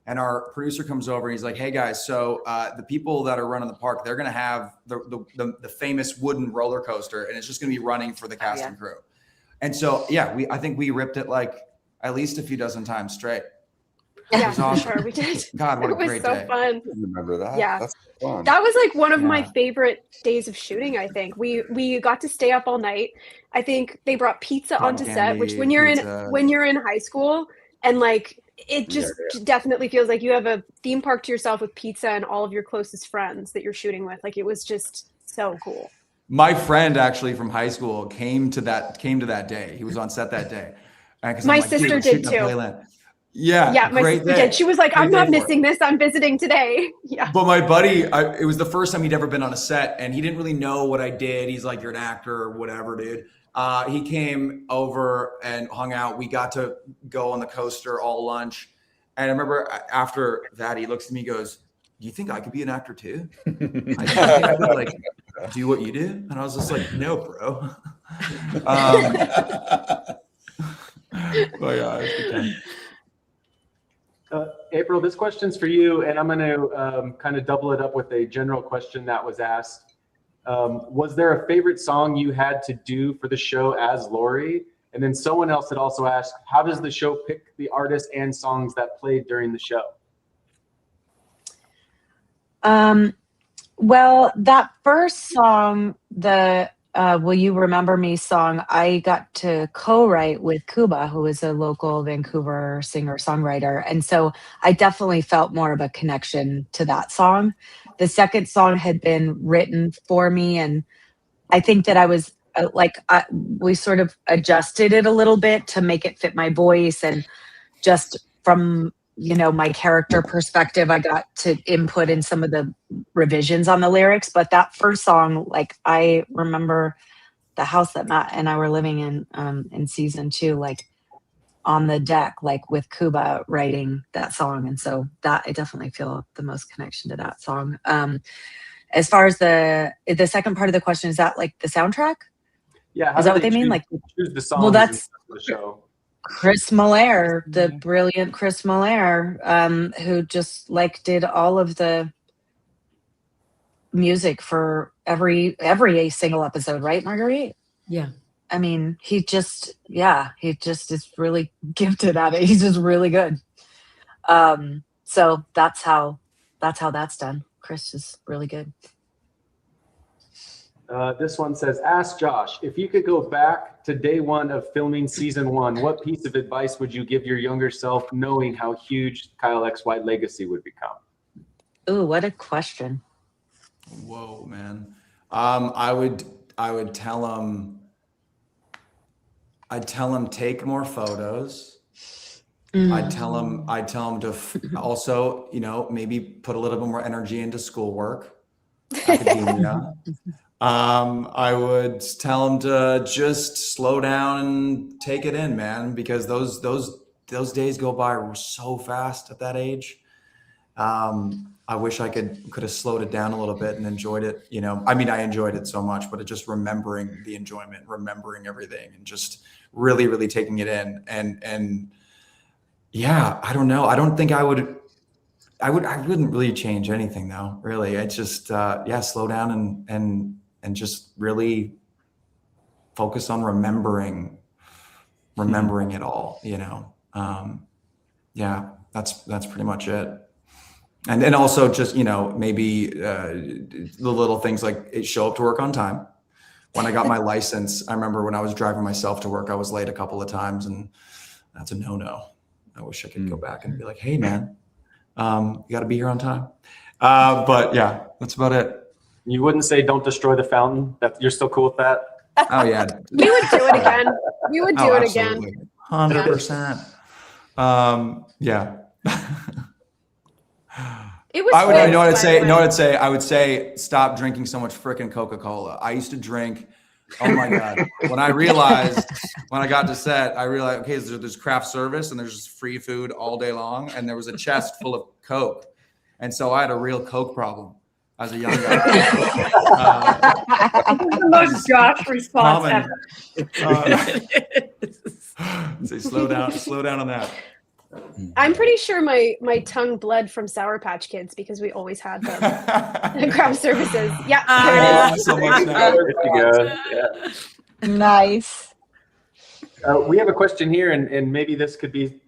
And our producer comes over and he's like, "Hey guys, so the people that are running the park, they're gonna have the famous wooden roller coaster, and it's just gonna be running for the cast and crew." And so I think we ripped it like at least a few dozen times straight. Yeah, for sure we did. God, what it a was great so day. fun. Remember that? Yeah. That's fun. That was like one of my favorite days of shooting, I think. We got to stay up all night. I think they brought pizza Cotton onto set, which candy, when you're in high school and like it just definitely feels like you have a theme park to yourself with pizza and all of your closest friends that you're shooting with. Like it was just so cool. My friend actually from high school came to that day. He was on set that day. My sister did too. Yeah, my sister did. She was like, "I'm not missing this. I'm visiting today." Yeah. But my buddy, it was the first time he'd ever been on a set, and he didn't really know what I did. He's like, "You're an actor or whatever, dude." He came over and hung out. We got to go on the coaster all lunch. And I remember after that, he looks at me and goes, "Do you think I could be an actor too? I think I could like do what you do?" And I was just like, "No, bro." But yeah, it's good time. April, this question's for you, and I'm going to kind of double it up with a general question that was asked. Was there a favorite song you had to do for the show as Lori? And then someone else had also asked, how does the show pick the artists and songs that played during the show? Well, that first song, the Will You Remember Me song, I got to co-write with Kuba, who is a local Vancouver singer-songwriter. And so I definitely felt more of a connection to that song. The second song had been written for me, and I think that I was we sort of adjusted it a little bit to make it fit my voice. And just from, my character perspective, I got to input in some of the revisions on the lyrics. But that first song, like, I remember the house that Matt and I were living in season 2, like on the deck, like with Kuba writing that song. And so that I definitely feel the most connection to that song. As far as the second part of the question, is that like the soundtrack? Yeah. Is that what they mean? Like, choose the songs. well, that's the show. Chris Miller, the brilliant Chris Miller, who just like did all of the music for every single episode, right, Marguerite? Yeah. I mean, he just is really gifted at it. He's just really good. So that's how that's done. Chris is really good. This one says, ask Josh, if you could go back to day 1 of filming season 1, what piece of advice would you give your younger self, knowing how huge Kyle XY legacy would become? Ooh, what a question. Whoa, man. I would tell him, take more photos. I'd tell him to also, maybe put a little bit more energy into schoolwork, academia. I would tell him to just slow down and take it in, man, because those days go by so fast at that age. I wish I could have slowed it down a little bit and enjoyed it. I mean, I enjoyed it so much, but just remembering the enjoyment, remembering everything, and just really, really taking it in. And yeah, I don't know. I don't think I wouldn't really change anything though. Really. It's just, slow down and just really focus on remembering it all, that's pretty much it. And then also just, maybe the little things like show up to work on time. When I got my license, I remember when I was driving myself to work, I was late a couple of times, and that's a no-no. I wish I could go back and be like, hey man, you got to be here on time. But yeah, that's about it. You wouldn't say don't destroy the fountain? You're still cool with that? Oh yeah. We would do it again. We would do it again. 100%. Yeah. It was. You know what I'd say? I would say stop drinking so much freaking Coca-Cola. I used to drink. Oh my God. When I got to set, I realized, okay, there's craft service and there's just free food all day long. And there was a chest full of Coke. And so I had a real Coke problem as a young guy. The most Josh response ever. Say slow down on that. I'm pretty sure my tongue bled from Sour Patch Kids because we always had them at craft services. Yeah, there it is. So much now. There you go. Yeah. Nice. We have a question here, and maybe this could be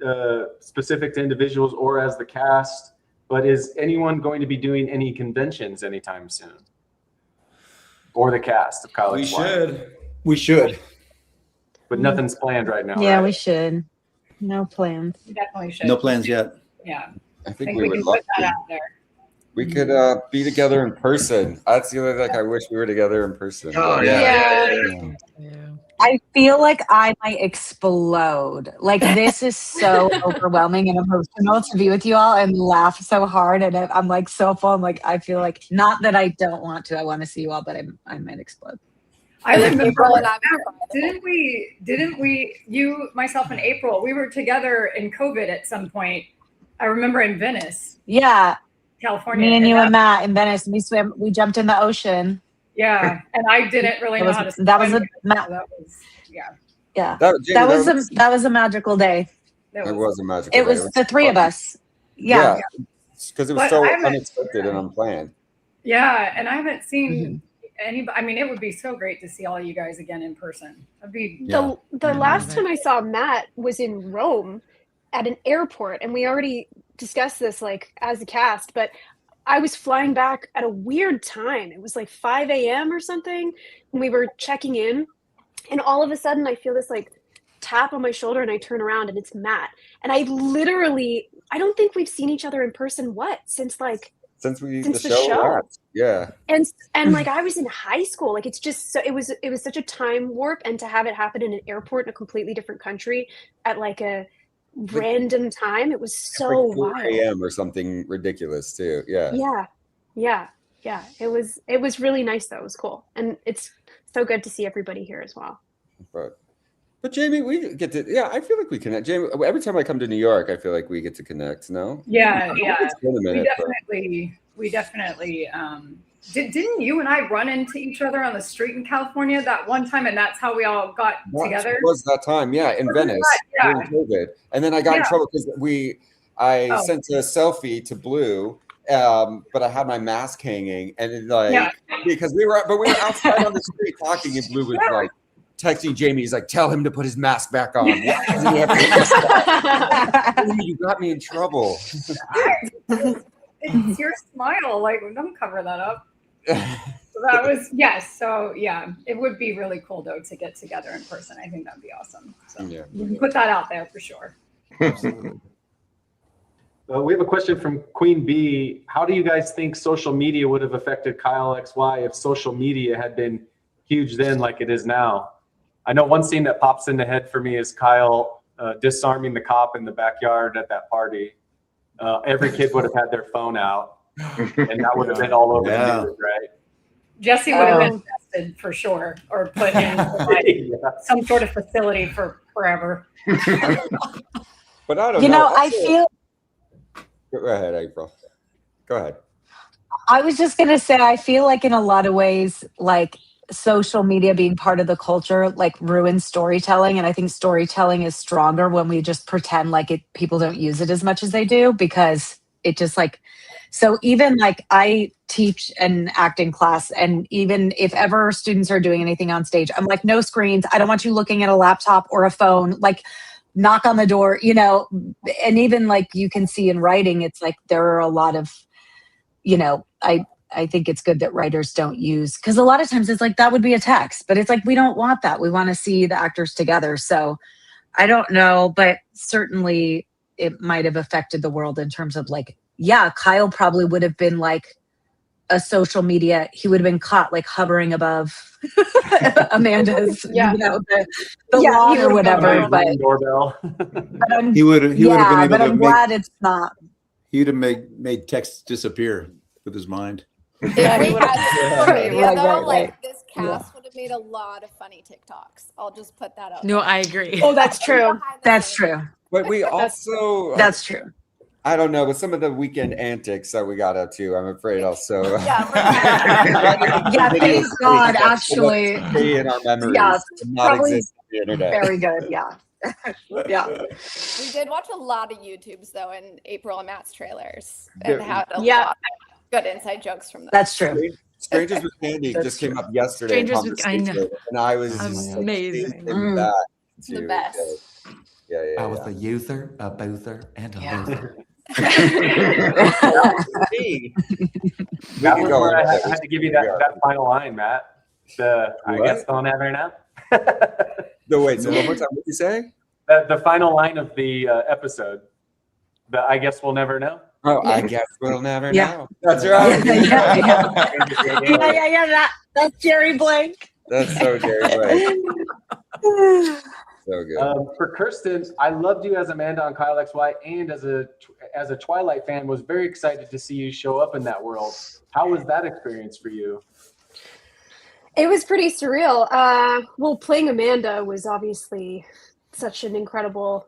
specific to individuals or as the cast, but is anyone going to be doing any conventions anytime soon? Or the cast of Kyle We X Y? should. We should. But nothing's planned right now. Yeah, right? we should. No plans. We definitely should. No plans yet. Yeah. I think I think we we would can love put that to. out there. We could be together in person. That's the other, like, I wish we were together in person. Oh, But, Yeah. I feel like I might explode. Like this is so overwhelming and emotional to be with you all and laugh so hard. And I'm like so full. I'm like, I feel like not that I don't want to. I want to see you all, but I might explode. I remember, April and I didn't we, you, myself, and April, we were together in COVID at some point. I remember in Venice, Yeah. California. Me and you that- and Matt in Venice. We jumped in the ocean. Yeah, and I didn't really know how to swim. That was so that was, yeah. Yeah. Jamie, That was a magical day. it was a magical It day. was the three of us. Yeah. Because it was But so I haven't- unexpected and unplanned. Yeah, and I haven't seen anybody. I mean, it would be so great to see all you guys again in person. That'd be The last time I saw Matt was in Rome at an airport, and we already discussed this like as a cast, but I was flying back at a weird time. It was like 5 a.m. or something, and we were checking in, and all of a sudden I feel this like tap on my shoulder, and I turn around, and it's Matt. And I don't think we've seen each other in person sinsince the show. last. Yeah. And like I was in high school. Like it's just so it was such a time warp, and to have it happen in an airport in a completely different country at like a random time, it was so Like 4 wild. a.m. or something ridiculous too. Yeah. Yeah. It was really nice though. It was cool, and it's so good to see everybody here as well. But Jamie, we get to, I feel like we connect. Jamie, every time I come to New York, I feel like we get to connect. No? Yeah. It's been a minute, We definitely. Didn't you and I run into each other on the street in California that one time, and that's how we all got together? Was that time? Yeah, in Venice during COVID, and then I got in trouble because I sent a selfie to Blue, but I had my mask hanging, and because we were outside on the street talking, and Blue was like texting Jamie. He's like, "Tell him to put his mask back on." You got me in trouble. It's your smile. Like, don't cover that up. So that was So it would be really cool though to get together in person. I think that'd be awesome. So we can put that out there for sure. Absolutely. We have a question from Queen Bee. How do you guys think social media would have affected Kyle XY if social media had been huge then like it is now? I know one scene that pops in the head for me is Kyle disarming the cop in the backyard at that party. Every kid would have had their phone out, and that would have been all over the news, right? Jesse would have been tested for sure, or put in some sort of facility for forever. But I don't know. You know, I feel. Go ahead, April. Go ahead. I was just gonna say, I feel like in a lot of ways, like social media being part of the culture, like ruins storytelling. And I think storytelling is stronger when we just pretend like people don't use it as much as they do, because it just like, so even like I teach an acting class, and even if ever students are doing anything on stage, I'm like, no screens. I don't want you looking at a laptop or a phone, like knock on the door, and even like you can see in writing, it's like there are a lot of, I think it's good that writers don't use, because a lot of times it's like that would be a text, but it's like we don't want that. We want to see the actors together. So I don't know, but certainly it might have affected the world in terms of like, Kyle probably would have been like a social media. He would have been caught like hovering above Amanda's, the lawn or whatever. But doorbell. He would have been able but to I'm glad it's not. He would have made text disappear with his mind. If we had social media, though, right. this cast would have made a lot of funny TikToks. I'll just put that out. No, I agree. Oh, that's true. That's true. But we also that's true. I don't know, but some of the weekend antics that we got up to, I'm afraid also. Thank God, actually. In our memories, Yeah, not probably exist on the internet. very good. Yeah. Yeah. We did watch a lot of YouTubes though in April and Matt's trailers Yeah. and had a Yeah. lot of good inside jokes from them. That's true. Strangers with Candy That's just came true. up yesterday in Strangers with, I know. conversation, and I was just like Amazing. chasing that The too. best. Yeah. I was a user, a boother, and a loser. That was where I had to give you that final line, Matt. I guess they'll never know. No, wait. So one more time, what did you say? The final line of the episode. I guess we'll never know. Oh, I guess we'll never Yeah. know. That's right. Yeah. That's Jerry Blank. That's so Jerry Blank. So good. For Kirsten, I loved you as Amanda on Kyle XY, and as a Twilight fan, was very excited to see you show up in that world. How was that experience for you? It was pretty surreal. Well, playing Amanda was obviously such an incredible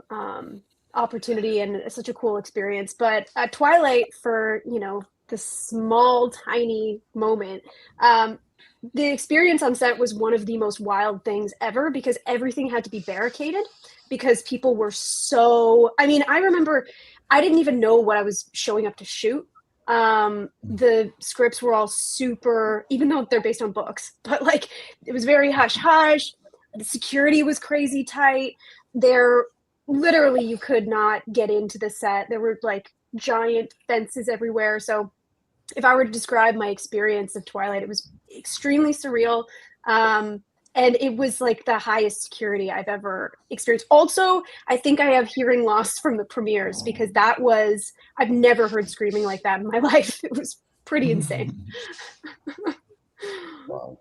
opportunity and such a cool experience. But Twilight, for the small, tiny moment, the experience on set was one of the most wild things ever because everything had to be barricaded because people were so. I mean, I remember I didn't even know what I was showing up to shoot. The scripts were all super, even though they're based on books, but like it was very hush hush. The security was crazy tight. There, literally, you could not get into the set. There were like giant fences everywhere. So if I were to describe my experience of Twilight, it was extremely surreal. And it was like the highest security I've ever experienced. Also, I think I have hearing loss from the premieres because I've never heard screaming like that in my life. It was pretty insane. Wow.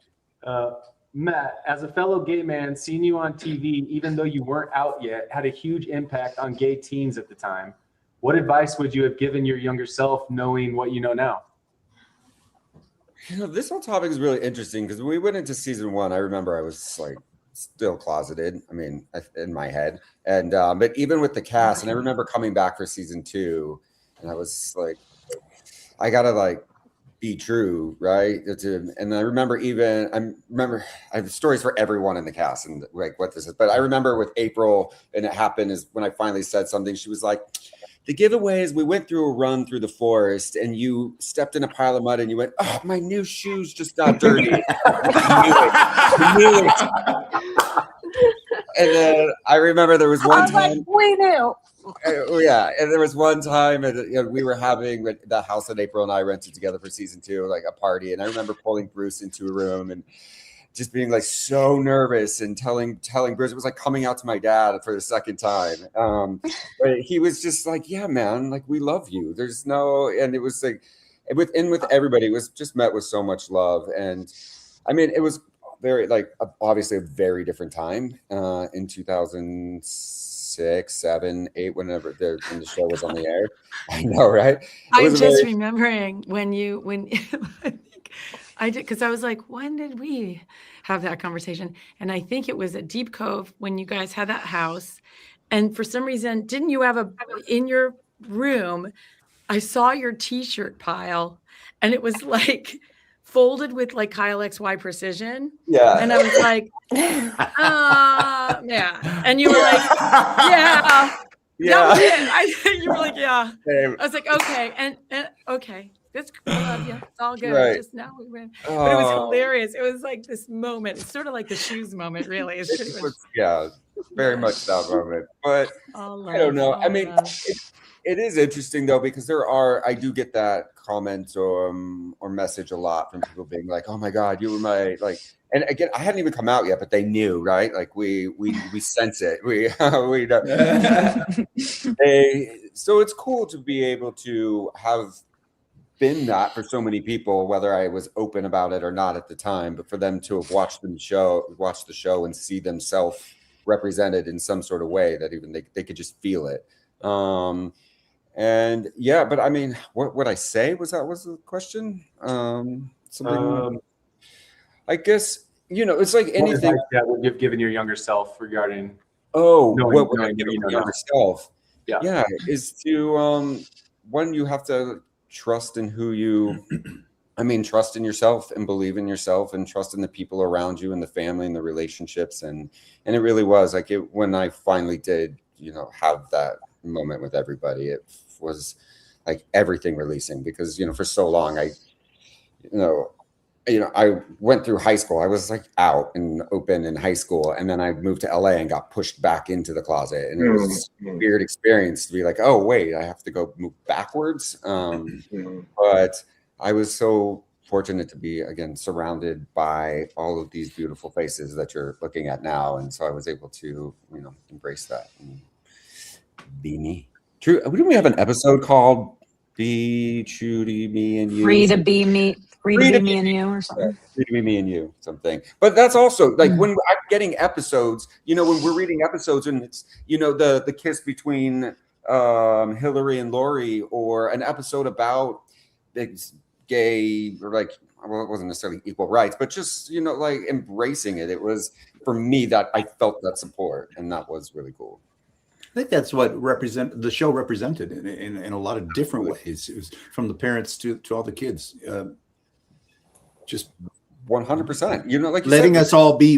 Matt, as a fellow gay man, seeing you on TV, even though you weren't out yet, had a huge impact on gay teens at the time. What advice would you have given your younger self knowing what you know now? This whole topic is really interesting because when we went into season 1, I remember I was like still closeted. I mean, in my head, and but even with the cast, and I remember coming back for season 2, and I was like, I gotta like be true, right? And I remember I have stories for everyone in the cast and like what this is, but I remember with April, and it happened is when I finally said something. She was like, the giveaway is we went through a run through the forest and you stepped in a pile of mud and you went, oh, my new shoes just got dirty. I knew it. And then I remember there was one time. We knew. Yeah, and there was one time and we were having the house that April and I rented together for season 2, like a party. And I remember pulling Bruce into a room and just being like so nervous and telling Bruce, it was like coming out to my dad for the second time. But he was just like, yeah, man, like we love you. There's no, and it was like with everybody, it was just met with so much love. And I mean, it was very like obviously a very different time in 2006, 7, 8, whenever when the show was on the air. I know, right? I'm just remembering when I did, because I was like, when did we have that conversation? And I think it was at Deep Cove when you guys had that house. And for some reason, didn't you have in your room, I saw your t-shirt pile and it was like folded with like Kyle XY precision. Yeah. And I was like, yeah. And you were like, yeah. Yeah. You were like, yeah. I was like, okay. And okay. It's cool. I love you. It's all good. Right. Just now we win. But it was hilarious. It was like this moment. It's sort of like the shoes moment, really. It's pretty much. Yeah, very much that moment. But I don't know. I mean, it is interesting though, because I do get that comment or message a lot from people being like, oh my God, you were my like, and again, I hadn't even come out yet, but they knew, right? Like we sense it. We know. So it's cool to be able to have been that for so many people, whether I was open about it or not at the time, but for them to have watched the show and see themselves represented in some sort of way that even they could just feel it. And yeah, but I mean, what would I say? Was the question? Something. I guess it's like anything. That would you've given your younger self regarding. What would I give your younger self? Yeah, is to one, you have to trust in who you I mean, trust in yourself and believe in yourself and trust in the people around you and the family and the relationships. And it really was like when I finally did, have that moment with everybody, it was like everything releasing because, for so long, I went through high school. I was like out and open in high school. And then I moved to LA and got pushed back into the closet. And it was a weird experience to be like, oh, wait, I have to go move backwards. But I was so fortunate to be, again, surrounded by all of these beautiful faces that you're looking at now. And so I was able to, embrace that and be me. True. Didn't we have an episode called Be True to Me and You? Free to be me. Free to be me and you or something. Free to be me and you, something. But that's also like when I'm getting episodes, when we're reading episodes and it's, the kiss between Hillary and Lori, or an episode about gay, or like, well, it wasn't necessarily equal rights, but just, like embracing it. It was, for me, that I felt that support, and that was really cool. I think that's what the show represented in a lot of different ways. It was from the parents to all the kids. Just 100%. Like letting us all be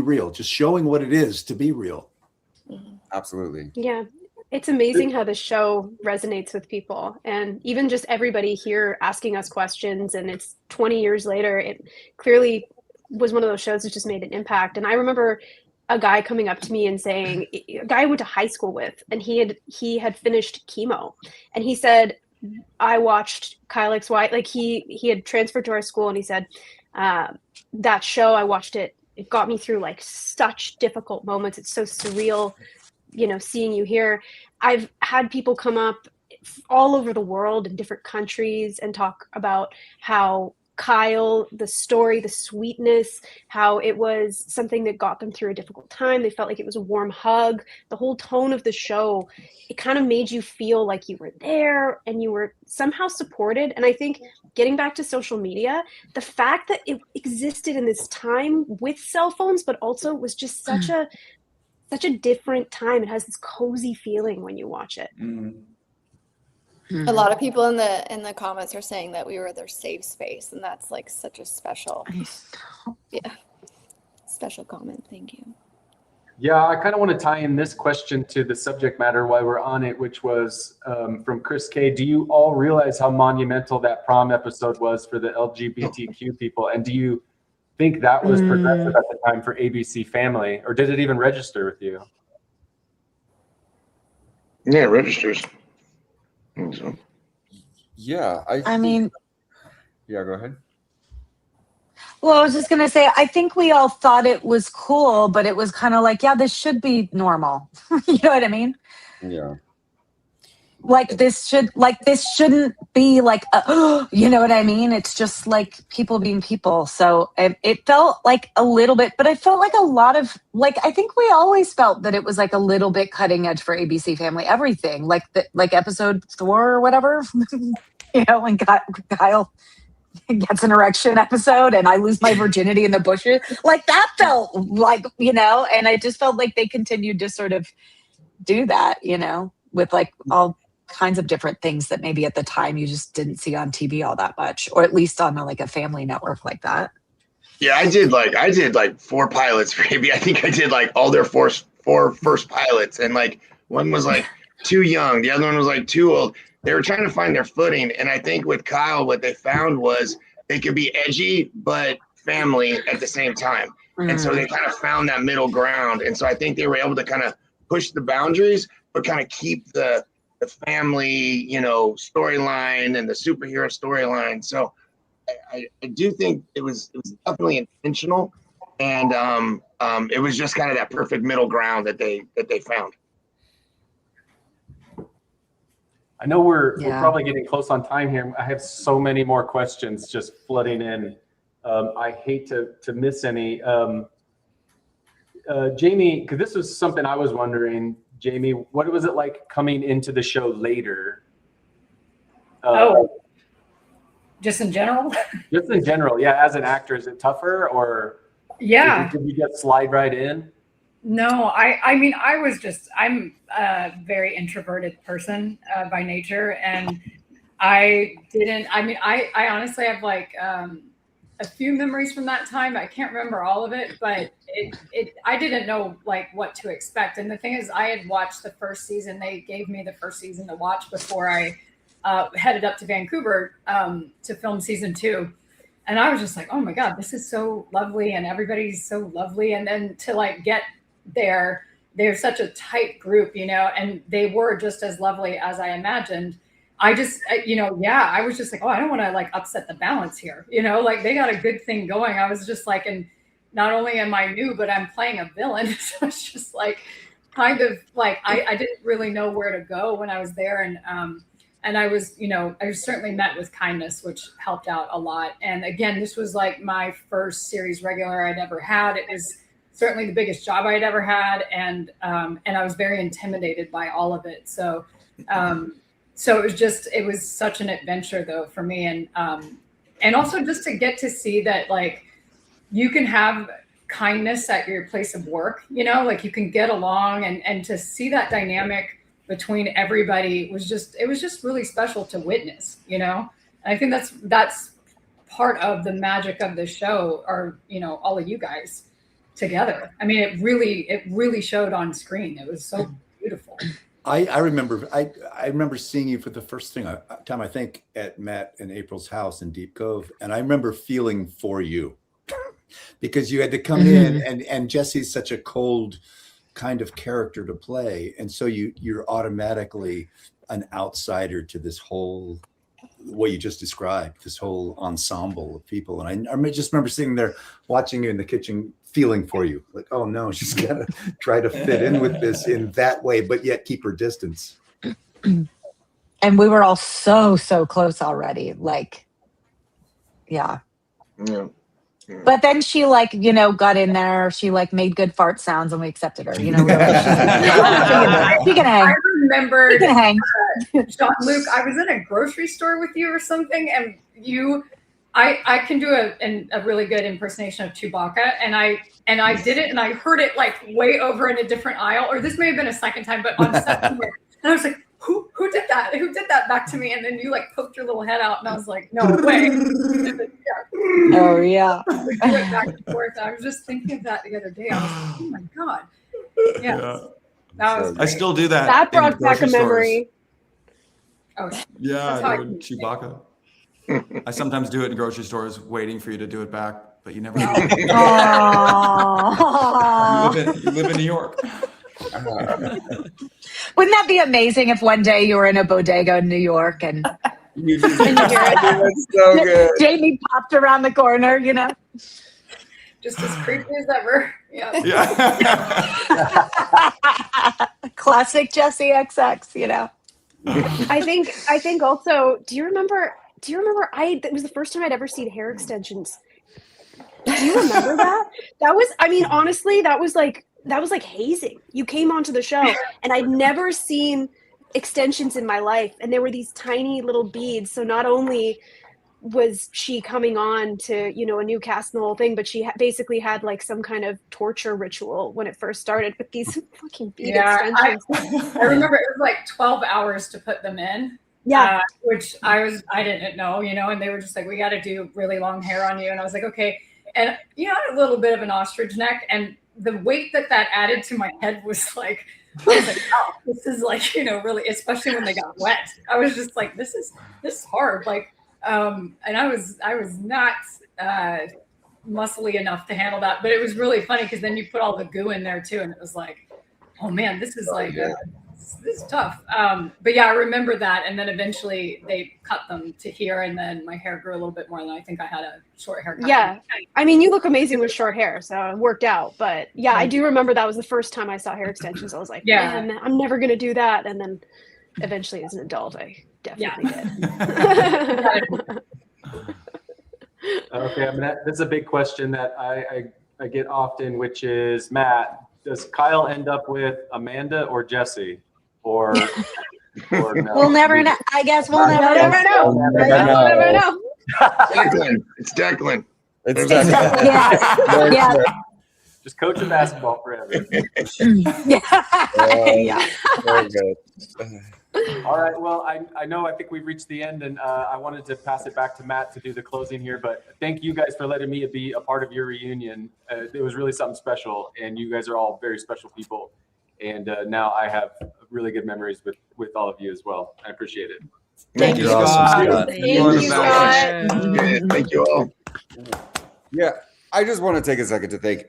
real, just showing what it is to be real. Absolutely. Yeah. It's amazing how the show resonates with people, and even just everybody here asking us questions, and it's 20 years later, it clearly was one of those shows that just made an impact. And I remember a guy coming up to me and saying, a guy I went to high school with, and he had finished chemo, and he said, I watched Kyle XY, like he had transferred to our school, and he said, that show, I watched it, it got me through like such difficult moments. It's so surreal, seeing you here. I've had people come up all over the world in different countries and talk about how Kyle, the story, the sweetness, how it was something that got them through a difficult time. They felt like it was a warm hug. The whole tone of the show, it kind of made you feel like you were there and you were somehow supported. And I think getting back to social media, the fact that it existed in this time with cell phones, but also was just such a different time. It has this cozy feeling when you watch it. A lot of people in the comments are saying that we were their safe space, and that's like such a special comment. Thank you. Yeah, I kind of want to tie in this question to the subject matter while we're on it, which was from Chris K. Do you all realize how monumental that prom episode was for the LGBTQ people? And do you think that was progressive at the time for ABC Family, or did it even register with you? Yeah, it registers. I think so. Yeah, yeah, go ahead. Well, I was just going to say, I think we all thought it was cool, but it was kind of like, yeah, this should be normal. You know what I mean? Yeah. This shouldn't be like, you know what I mean? It's just like people being people. So it felt like a little bit, but I felt like a lot of, I think we always felt that it was like a little bit cutting edge for ABC Family, everything, like episode 4 or whatever, when Kyle gets an erection episode and I lose my virginity in the bushes. Like that felt like, and I just felt like they continued to sort of do that, with like all kinds of different things that maybe at the time you just didn't see on TV all that much, or at least on a family network like that. Yeah, I did like 4 pilots for AB. I think I did like all their four first pilots, and like one was like too young, the other one was like too old. They were trying to find their footing, and I think with Kyle, what they found was they could be edgy but family at the same time, and so they kind of found that middle ground. And so I think they were able to kind of push the boundaries, but kind of keep the family, storyline and the superhero storyline. So I do think it was definitely intentional, and it was just kind of that perfect middle ground that they found. I know we're probably getting close on time here. I have so many more questions just flooding in. I hate to miss any. Jaimie, because this was something I was wondering, Jaimie, what was it like coming into the show later? Just in general? Just in general, yeah. As an actor, is it tougher, or did you get slide right in? No, I mean, I'm a very introverted person by nature. And I didn't. I mean, I honestly have like a few memories from that time. I can't remember all of it, but I didn't know like what to expect. And the thing is, I had watched the first season. They gave me the first season to watch before I headed up to Vancouver to film season 2. And I was just like, oh my God, this is so lovely. And everybody's so lovely. And then to like get there, they're such a tight group, you know, and they were just as lovely as I imagined. I just, you know, yeah, I was just like, oh, I don't want to like upset the balance here. You know, like they got a good thing going. I was just like, and not only am I new, but I'm playing a villain. So it's just like, kind of like, I didn't really know where to go when I was there. And I was, you know, I was certainly met with kindness, which helped out a lot. And again, this was like my first series regular I'd ever had. It was certainly the biggest job I'd ever had. And I was very intimidated by all of it. So it was such an adventure though for me. And also just to get to see that like you can have kindness at your place of work, you know, like you can get along and to see that dynamic between everybody was just really special to witness, you know. And I think that's part of the magic of the show, are, you know, all of you guys together. I mean, it really showed on screen. It was so beautiful. I remember seeing you for the first time, I think, at Matt and April's house in Deep Cove. And I remember feeling for you because you had to come in and Jesse's such a cold kind of character to play. And so you're automatically an outsider to this whole, what you just described, this whole ensemble of people. And I just remember sitting there watching you in the kitchen, feeling for you, like, oh no, she's gonna try to fit in with this in that way, but yet keep her distance. And we were all so close already. Like, yeah. But then she like, you know, got in there. She like made good fart sounds and we accepted her. You know, really. You can hang. I remember Jean-Luc, I was in a grocery store with you or something, and I can do a really good impersonation of Chewbacca, and I did it, and I heard it like way over in a different aisle, or this may have been a second time, but on second, and I was like, who did that? Who did that back to me? And then you like poked your little head out, and I was like, no way. Oh yeah. Back and forth. I was just thinking of that the other day. I was like, oh my God. Yeah. That was I still do that. That brought back a memory. Oh yeah, dude, Chewbacca. I sometimes do it in grocery stores, waiting for you to do it back, but you never do. You live in New York. Wouldn't that be amazing if one day you were in a bodega in New York and That's so good. Jaimie popped around the corner, you know? Just as creepy as ever. Yeah. Classic Jesse XX, you know? I think also, do you remember it was the first time I'd ever seen hair extensions. Do you remember that? That was, I mean, honestly, that was like hazing. You came onto the show and I'd never seen extensions in my life, and there were these tiny little beads. So not only was she coming on to, you know, a new cast and the whole thing, but she basically had like some kind of torture ritual when it first started with these fucking bead extensions. I remember it was like 12 hours to put them in. Yeah. Which I didn't know, you know, and they were just like, we got to do really long hair on you. And I was like, okay. And, you know, I had a little bit of an ostrich neck, and the weight that added to my head was like, I was like, oh, this is like, you know, really, especially when they got wet. I was just like, this is hard. Like, and I was not muscly enough to handle that, but it was really funny because then you put all the goo in there too, and it was like, oh man, this is like, this is tough. But yeah, I remember that, and then eventually they cut them to here, and then my hair grew a little bit more, and I think I had a short haircut. Yeah, I mean, you look amazing with short hair, so it worked out. But yeah, I do remember that was the first time I saw hair extensions. I was like, yeah, man, I'm never gonna do that. And then eventually, as an adult, I definitely did. Okay, this is a big question that I get often, which is, Matt, does Kyle end up with Amanda or Jesse? Or no? We'll never know. I guess we'll never know. We'll never know. Declan. It's Declan. Yeah. Just coach basketball forever. Yeah. Very good. All right. Well, I think we've reached the end, and I wanted to pass it back to Matt to do the closing here. But thank you guys for letting me be a part of your reunion. It was really something special, and you guys are all very special people. And now I have really good memories with all of you as well. I appreciate it. Thank you, Scott. Thank you, Scott. Thank you all. Yeah, I just want to take a second to thank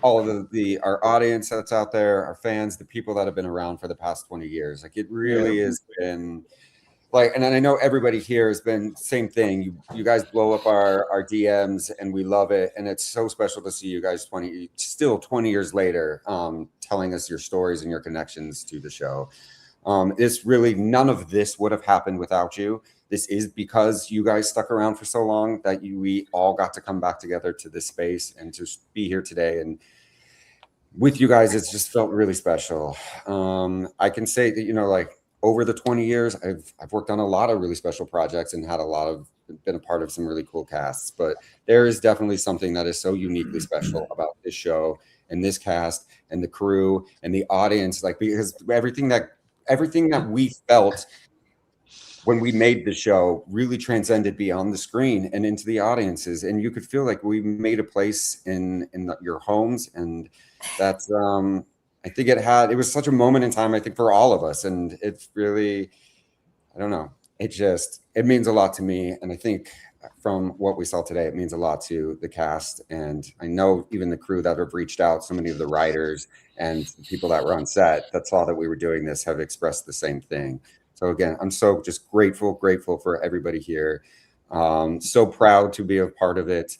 all of our audience that's out there, our fans, the people that have been around for the past 20 years. Like it really has been like, and I know everybody here has been same thing. You guys blow up our DMs and we love it, and it's so special to see you guys 20 years later telling us your stories and your connections to the show. It's really, none of this would have happened without you. This is because you guys stuck around for so long that we all got to come back together to this space and to be here today. And with you guys, it's just felt really special. I can say that, like over the 20 years, I've worked on a lot of really special projects and been a part of some really cool casts, but there is definitely something that is so uniquely special about this show and this cast and the crew and the audience, like, because everything that we felt when we made the show really transcended beyond the screen and into the audiences. And you could feel like we made a place in your homes. And that's, I think it was such a moment in time, I think, for all of us. And it's really, I don't know, it means a lot to me. And I think from what we saw today, it means a lot to the cast. And I know even the crew that have reached out, so many of the writers and the people that were on set that saw that we were doing this have expressed the same thing. So again, I'm so just grateful for everybody here. So proud to be a part of it.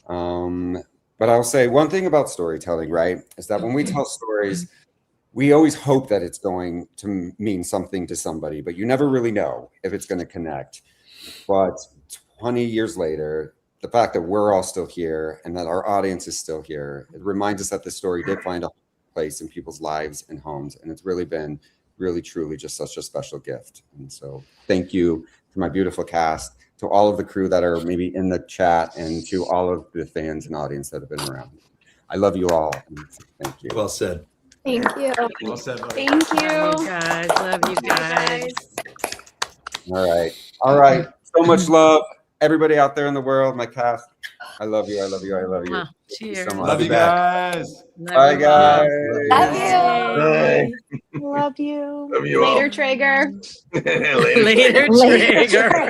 But I'll say one thing about storytelling, right, is that when we tell stories, we always hope that it's going to mean something to somebody, but you never really know if it's going to connect. But 20 years later, the fact that we're all still here and that our audience is still here, it reminds us that the story did find a place in people's lives and homes. And it's really been truly just such a special gift. And so thank you to my beautiful cast, to all of the crew that are maybe in the chat, and to all of the fans and audience that have been around. I love you all. Thank you. Well said. Thank you. Well said, buddy. Thank you. Love you guys. Love you guys. All right. So much love, everybody out there in the world, my cast. I love you. I love you. I love you. Cheers. So much. Love you guys. Bye, guys. Love you. Love you. Love you all. Later, Traeger. Later. Later, Traeger.